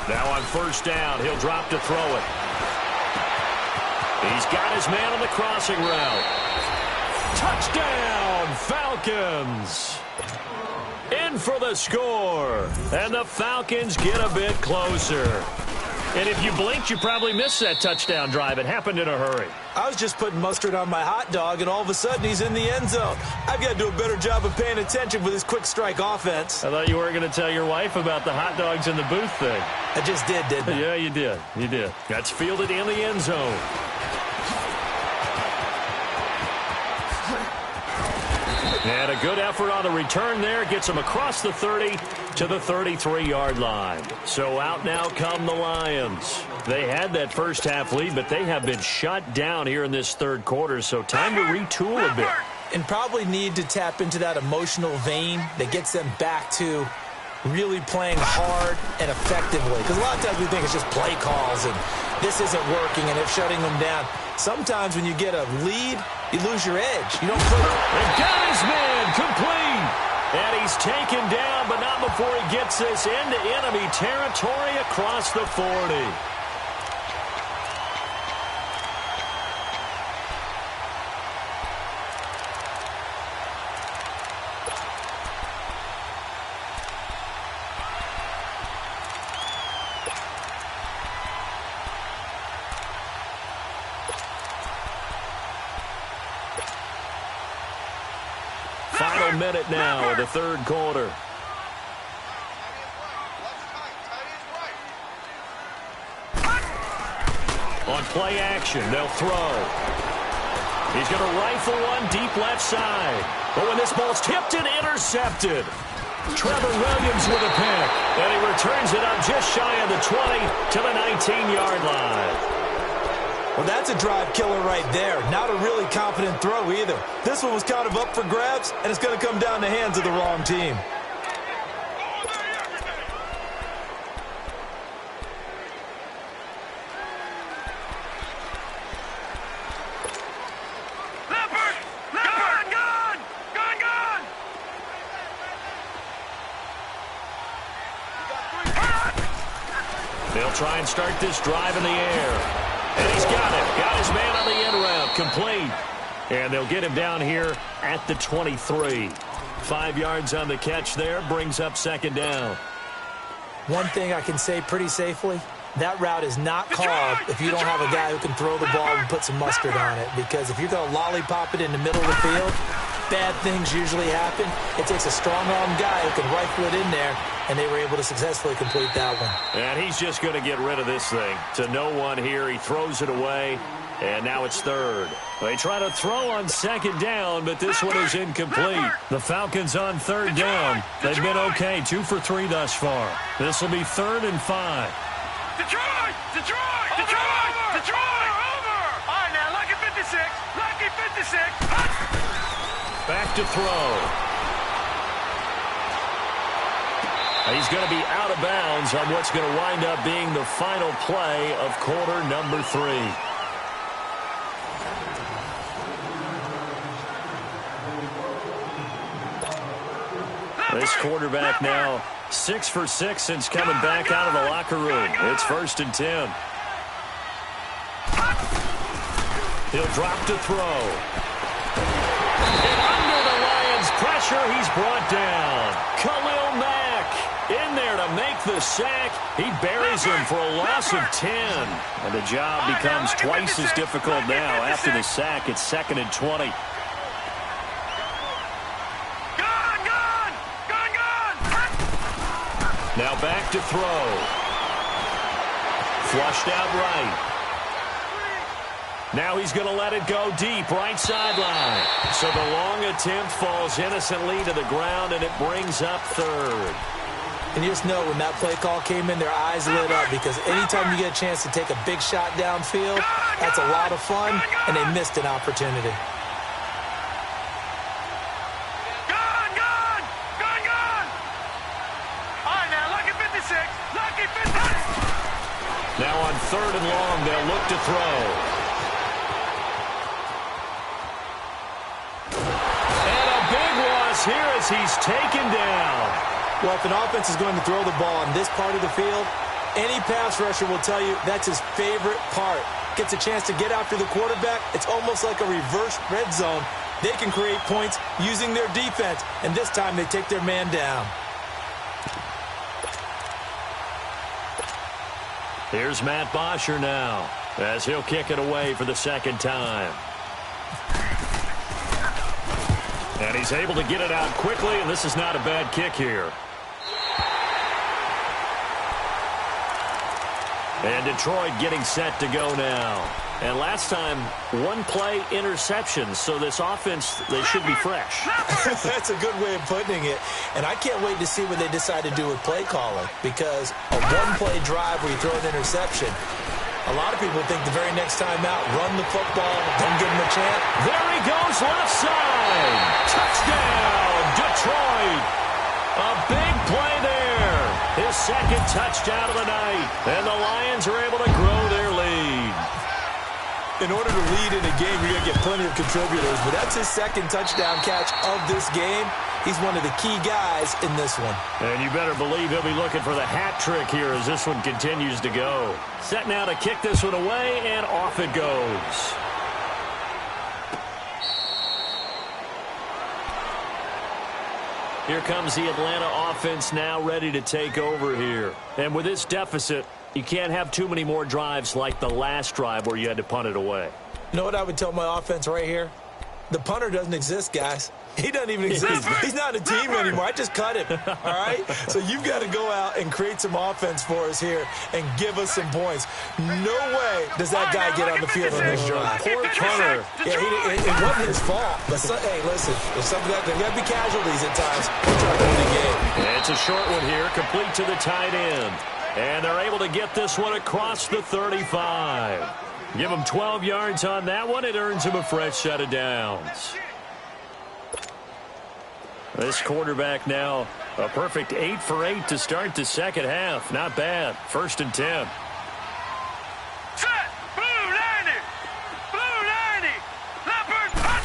Now on first down, he'll drop to throw it. He's got his man on the crossing route. Touchdown, Falcons! In for the score. And the Falcons get a bit closer. And if you blinked, you probably missed that touchdown drive. It happened in a hurry. I was just putting mustard on my hot dog, and all of a sudden he's in the end zone. I've got to do a better job of paying attention with this quick strike offense. I thought you weren't going to tell your wife about the hot dogs in the booth thing. I just did, didn't I? Yeah, you did. You did. That's fielded in the end zone. And a good effort on the return there. Gets him across the 30 to the 33-yard line. So out now come the Lions. They had that first half lead, but they have been shut down here in this third quarter. So time to retool a bit. And probably need to tap into that emotional vein that gets them back to really playing hard and effectively. Because a lot of times we think it's just play calls and this isn't working and it's shutting them down. Sometimes when you get a lead, you lose your edge. You don't put it. They got his man complete. And he's taken down, but not before he gets this into enemy territory across the 40. Final minute now of the third quarter. On play action, they'll throw. He's going to rifle one deep left side. But when this ball's tipped and intercepted, Trevor Williams with a pick. And he returns it up just shy of the 20 to the 19-yard line. Well, that's a drive killer right there. Not a really confident throw either. This one was kind of up for grabs, and it's going to come down the hands of the wrong team. They'll try and start this drive in the air. And he's got it. Got his man on the end route. Complete. And they'll get him down here at the 23. 5 yards on the catch there. Brings up second down. One thing I can say pretty safely, that route is not called if you don't have a guy who can throw the ball and put some mustard on it. Because if you're going to lollipop it in the middle of the field, bad things usually happen. It takes a strong-armed guy who can rifle it in there, and they were able to successfully complete that one. And he's just going to get rid of this thing. To no one here. He throws it away, and now it's third. They try to throw on second down, but this one is incomplete. The Falcons on third down. They've been okay, 2 for 3 thus far. This will be 3rd and 5. Detroit! Detroit! Detroit! Detroit! Over! All right, now, lucky 56. Lucky 56. Back to throw. He's going to be out of bounds on what's going to wind up being the final play of quarter number 3. This quarterback now 6 for 6 since coming back out of the locker room. It's 1st and 10. He'll drop to throw. And under the Lions' pressure, he's brought down. Khalil Mack in there to make the sack. He buries him for a loss of 10. And the job becomes twice as difficult now after the sack. It's 2nd and 20. Now back to throw. Flushed out right. Now he's going to let it go deep, right sideline. So the long attempt falls innocently to the ground, and it brings up 3rd. And you just know when that play call came in, their eyes lit up, because anytime you get a chance to take a big shot downfield, that's a lot of fun, and they missed an opportunity. Now on 3rd and long, they'll look to throw. And a big loss here as he's taken down. Well, if an offense is going to throw the ball on this part of the field, any pass rusher will tell you that's his favorite part. Gets a chance to get after the quarterback. It's almost like a reverse red zone. They can create points using their defense, and this time they take their man down. Here's Matt Bosher now as he'll kick it away for the 2nd time. And he's able to get it out quickly, and this is not a bad kick here. And Detroit getting set to go now. And last time, 1-play interception, so this offense, they should be fresh. That's a good way of putting it. And I can't wait to see what they decide to do with play calling, because a 1-play drive where you throw an interception, a lot of people think the very next time out, run the football, don't give him a chance. There he goes, left side. Touchdown, Detroit. A big play there. His 2nd touchdown of the night. And the Lions are able to grow their lead. In order to lead in a game, you're going to get plenty of contributors, but that's his 2nd touchdown catch of this game. He's one of the key guys in this one. And you better believe he'll be looking for the hat trick here as this one continues to go. Set now to kick this one away, and off it goes. Here comes the Atlanta offense now ready to take over here. And with this deficit, you can't have too many more drives like the last drive where you had to punt it away. You know what I would tell my offense right here? The punter doesn't exist, guys. He doesn't even exist. He's not a team anymore. I just cut him, all right? So you've got to go out and create some offense for us here and give us some points. No way does that guy get on the field on this drive. Poor punter. Yeah, it wasn't his fault. But hey, listen, there's something that there got to be casualties at times. We're trying to win the game. It's a short one here, complete to the tight end. And they're able to get this one across the 35. Give him 12 yards on that one. It earns him a fresh set of downs. This quarterback now a perfect 8 for 8 to start the second half. Not bad. 1st and 10. Set. Blue 90. Blue 90. Leopard. Hut.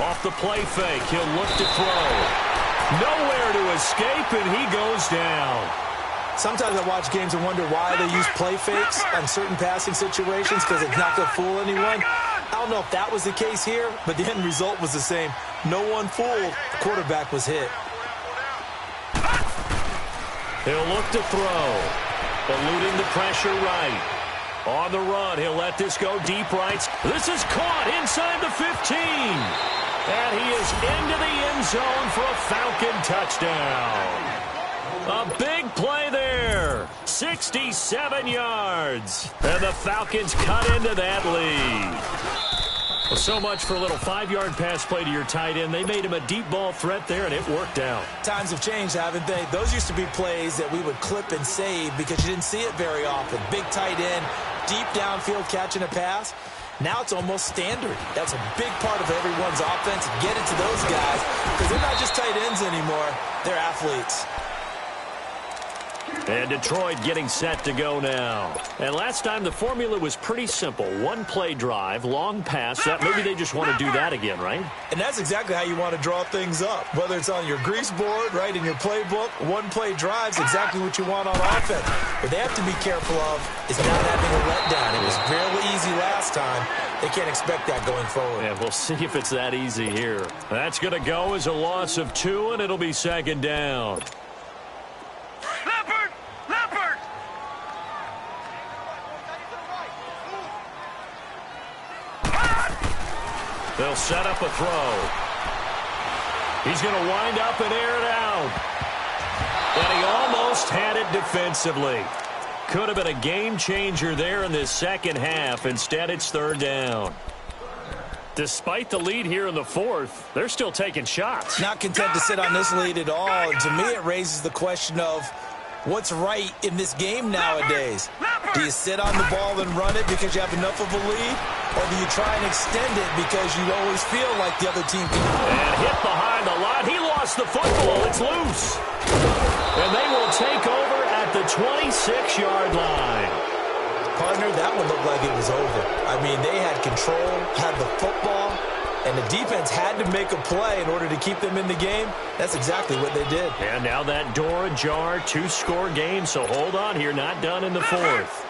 Off the play fake. He'll look to throw. Nowhere to escape, and he goes down. Sometimes I watch games and wonder why they use play fakes on certain passing situations because it's not going to fool anyone. I don't know if that was the case here, but the end result was the same. No one fooled. The quarterback was hit. He'll look to throw. Eluding the pressure right. On the run, he'll let this go deep right. This is caught inside the 15. And he is into the end zone for a Falcon touchdown. A big play there. 67 yards. And the Falcons cut into that lead. Well, so much for a little 5-yard pass play to your tight end. They made him a deep ball threat there, and it worked out. Times have changed, haven't they? Those used to be plays that we would clip and save because you didn't see it very often. Big tight end, deep downfield catching a pass. Now it's almost standard. That's a big part of everyone's offense. Get it to those guys because they're not just tight ends anymore. They're athletes. And Detroit getting set to go now. And last time the formula was pretty simple. 1-play drive, long pass. Maybe they just want to do that again, right? And that's exactly how you want to draw things up. Whether it's on your grease board, right, in your playbook, 1-play drive is exactly what you want on offense. What they have to be careful of is not having a letdown. It was really easy last time. They can't expect that going forward. Yeah, we'll see if it's that easy here. That's going to go as a loss of 2, and it'll be 2nd down. They'll set up a throw. He's going to wind up and air it out. And he almost had it defensively. Could have been a game changer there in this second half. Instead, it's 3rd down. Despite the lead here in the 4th, they're still taking shots. Not content to sit on this lead at all. And to me, it raises the question of what's right in this game nowadays. Do you sit on the ball and run it because you have enough of a lead? Or do you try and extend it because you always feel like the other team can? And hit behind the line. He lost the football. It's loose. And they will take over at the 26-yard line. Partner, that one looked like it was over. I mean, they had control, had the football, and the defense had to make a play in order to keep them in the game. That's exactly what they did. And now that door ajar, 2-score game. So hold on here, not done in the 4th.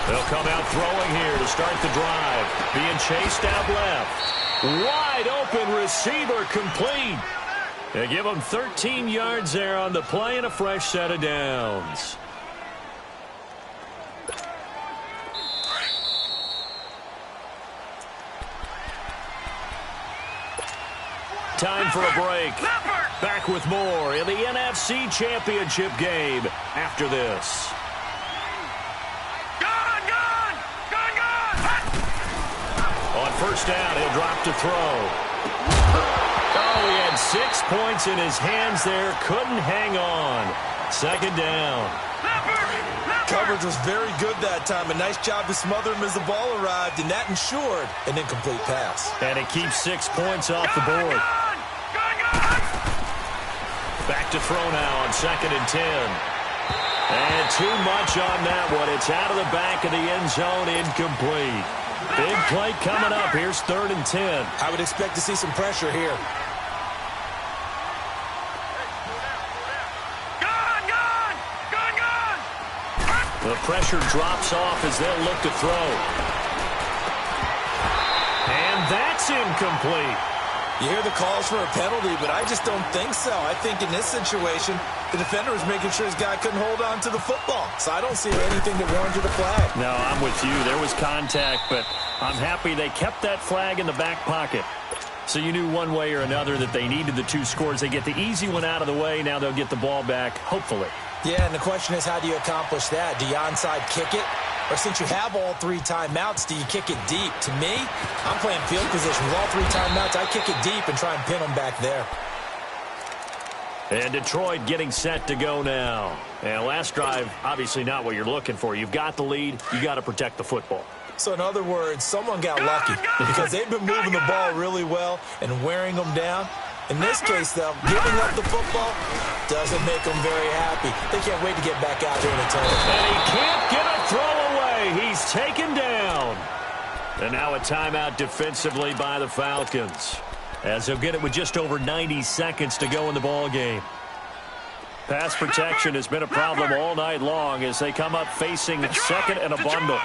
They'll come out throwing here to start the drive. Being chased out left. Wide open receiver complete. They give him 13 yards there on the play and a fresh set of downs. Time for a break. Back with more in the NFC Championship game after this. On 1st down, he'll drop to throw. Oh, he had 6 points in his hands there. Couldn't hang on. 2nd down. Coverage was very good that time. A nice job to smother him as the ball arrived, and that ensured an incomplete pass. And it keeps 6 points off the board. Back to throw now on 2nd and 10. And too much on that one. It's out of the back of the end zone, incomplete. Big play coming up. Here's 3rd and 10. I would expect to see some pressure here. The pressure drops off as they'll look to throw. And that's incomplete. You hear the calls for a penalty, but I just don't think so. I think in this situation, the defender was making sure his guy couldn't hold on to the football. So I don't see anything that warranted a flag. No, I'm with you. There was contact, but I'm happy they kept that flag in the back pocket. So you knew one way or another that they needed the 2 scores. They get the easy one out of the way. Now they'll get the ball back, hopefully. Yeah, and the question is, how do you accomplish that? Do you onside kick it? Or since you have all 3 timeouts, do you kick it deep? To me, I'm playing field position. With all 3 timeouts, I kick it deep and try and pin them back there. And Detroit getting set to go now. And last drive, obviously not what you're looking for. You've got the lead. You got to protect the football. So in other words, someone got lucky because they've been moving the ball really well and wearing them down. In this case, though, giving up the football doesn't make them very happy. They can't wait to get back out there and attempt it. And he can't get a throw away. He's taken down. And now a timeout defensively by the Falcons, as they'll get it with just over 90 seconds to go in the ball game. Pass protection has been a problem all night long as they come up facing second and a bundle.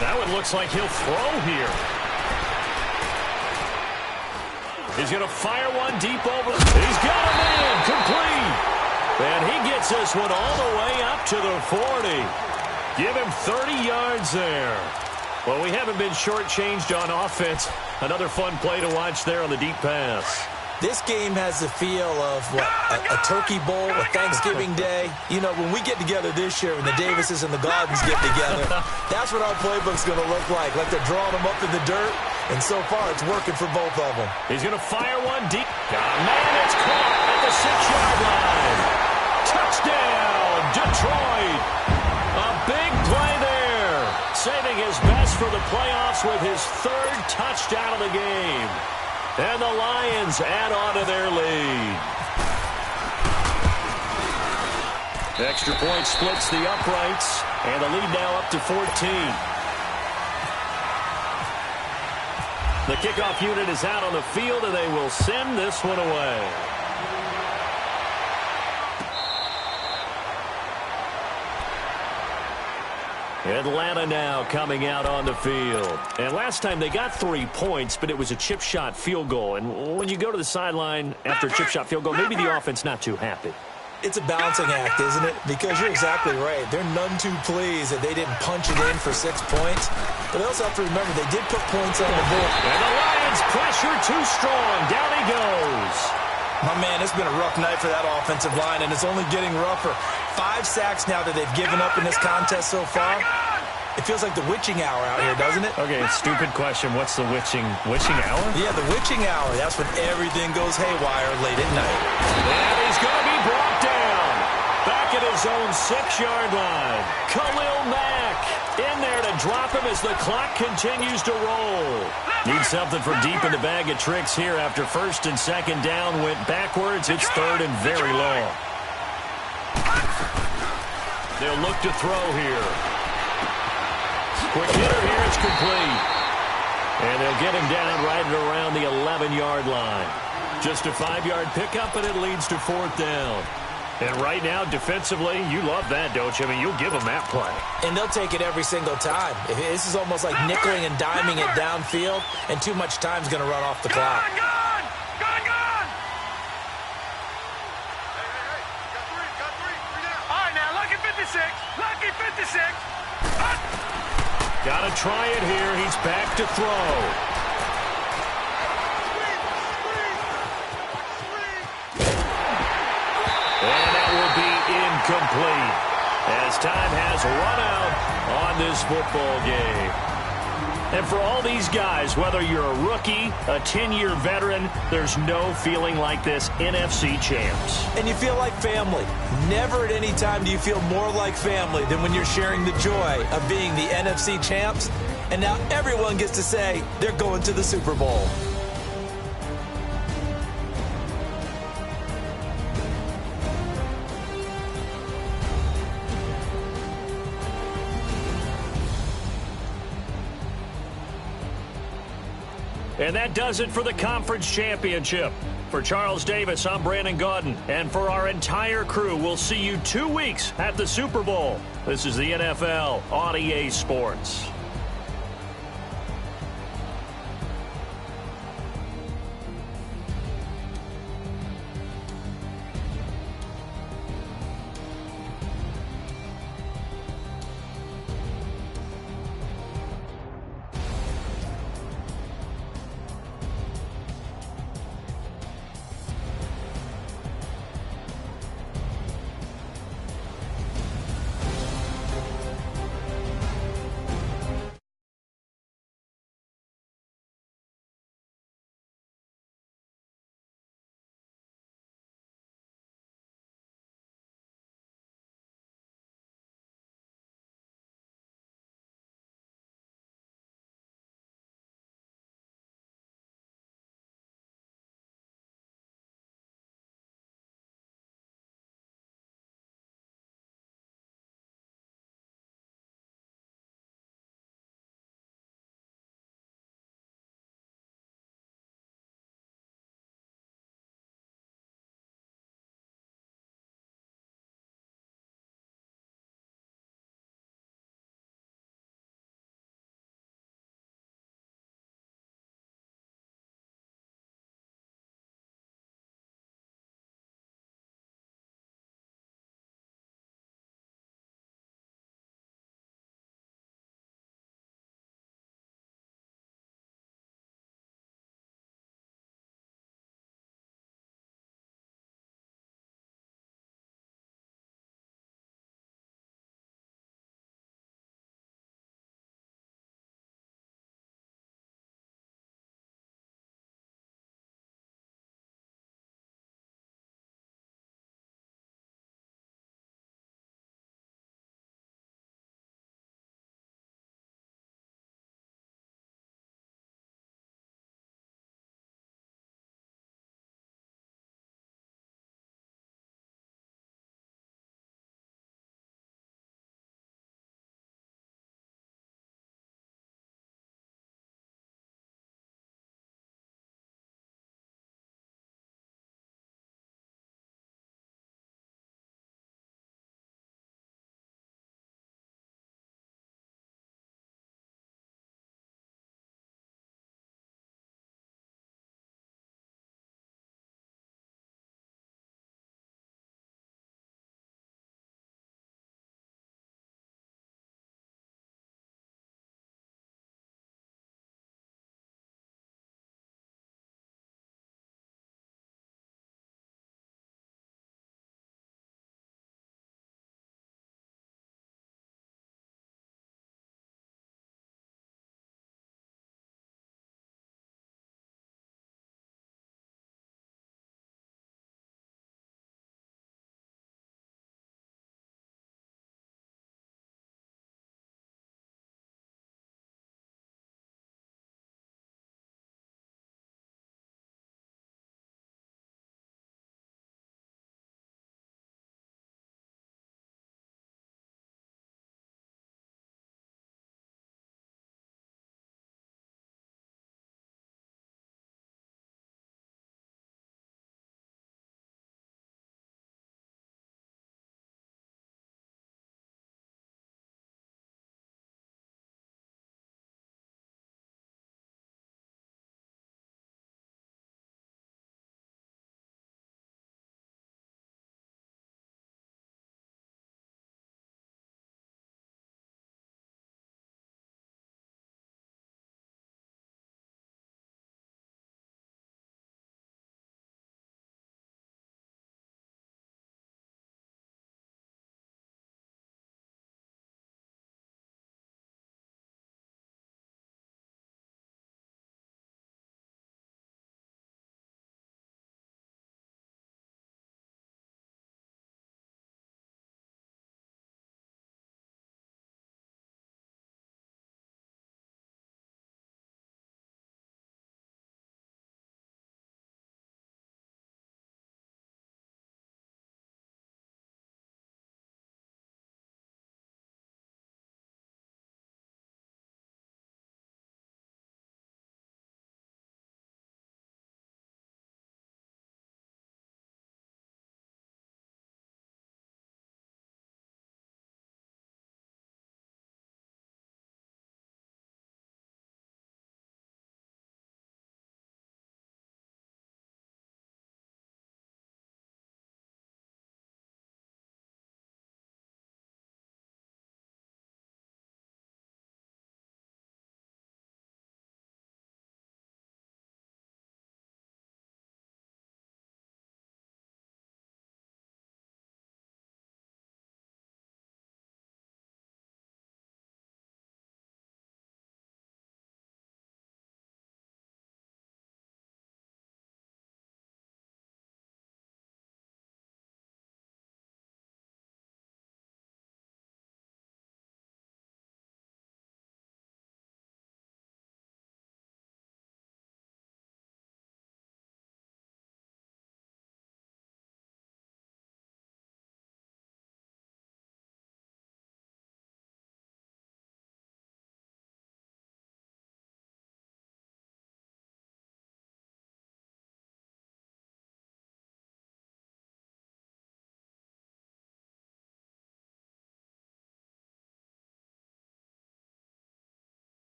Now it looks like he'll throw here. He's going to fire one deep over. He's got a man complete. And he gets this one all the way up to the 40. Give him 30 yards there. Well, we haven't been shortchanged on offense. Another fun play to watch there on the deep pass. This game has the feel of what, a turkey bowl, a Thanksgiving day. You know, when we get together this year, when the Davises and the Gardens get together, that's what our playbook's going to look like. Like they're drawing them up in the dirt, and so far it's working for both of them. He's going to fire one deep. Man, it's caught at the 6-yard line. Touchdown, Detroit. A big play there. Saving his best for the playoffs with his 3rd touchdown of the game. And the Lions add on to their lead. Extra point splits the uprights, and the lead now up to 14. The kickoff unit is out on the field, and they will send this one away. Atlanta now coming out on the field. And last time they got 3 points, but it was a chip shot field goal. And when you go to the sideline after a chip shot field goal, maybe the offense not too happy. It's a balancing act, isn't it? Because you're exactly right. They're none too pleased that they didn't punch it in for 6 points. But they also have to remember they did put points on the board. And the Lions pressure too strong. Down he goes. My man, it's been a rough night for that offensive line, and it's only getting rougher. 5 sacks now that they've given up in this contest so far. It feels like the witching hour out here, doesn't it? Okay, stupid question. What's the witching hour? Yeah, the witching hour. That's when everything goes haywire late at night. And he's going to be brought down. Back at his own 6-yard line. Khalil Mack in there to drop him as the clock continues to roll. Need something from deep in the bag of tricks here after 1st and 2nd down went backwards. It's 3rd and very long. They'll look to throw here. Quick hitter here, it's complete. And they'll get him down right around the 11-yard line. Just a 5-yard pickup, and it leads to 4th down. And right now, defensively, you love that, don't you? I mean, you'll give them that play. And they'll take it every single time. This is almost like nickeling and diming it downfield, and too much time's going to run off the clock. Gone! All right, now, lucky 56. Lucky 56. Got to try it here. He's back to throw. And that will be incomplete as time has run out on this football game. And for all these guys, whether you're a rookie, a 10-year veteran, there's no feeling like this NFC champs. And you feel like family. Never at any time do you feel more like family than when you're sharing the joy of being the NFC champs. And now everyone gets to say they're going to the Super Bowl. And that does it for the conference championship. For Charles Davis, I'm Brandon Gaudin. And for our entire crew, we'll see you 2 weeks at the Super Bowl. This is the NFL on EA Sports.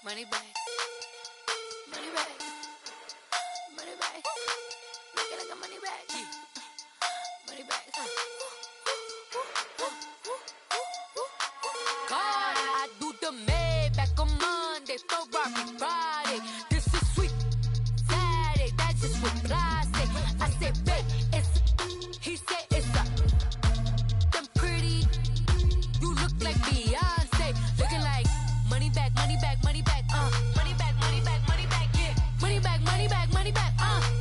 Money back. Money back. Money back. Make it like a money back. Money back. God, I do the Maybach on Monday, Ferrari Friday. This is sweet Saturday, that's just what I say. I say, babe, it's, he said it's a, them pretty, you look like Beyonce, looking like money back, money back, money back, money back, money back, money back, yeah, money back, money back, money back,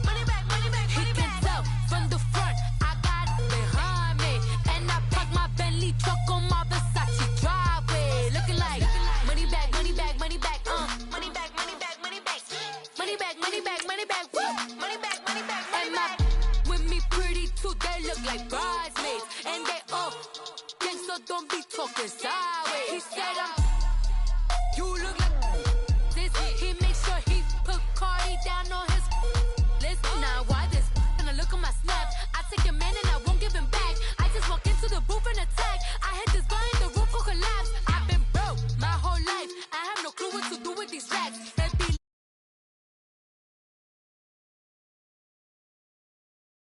money back, money back, he can tell from the front, I got it behind me, and I park my Bentley truck on my Versace driveway, looking like money back, money back, money back, money back, money back, money back, money back, money back, money back, money back, money back, and my with me pretty too, they look like bridesmaids, and they all gang, so don't be talking sideways. He said you look like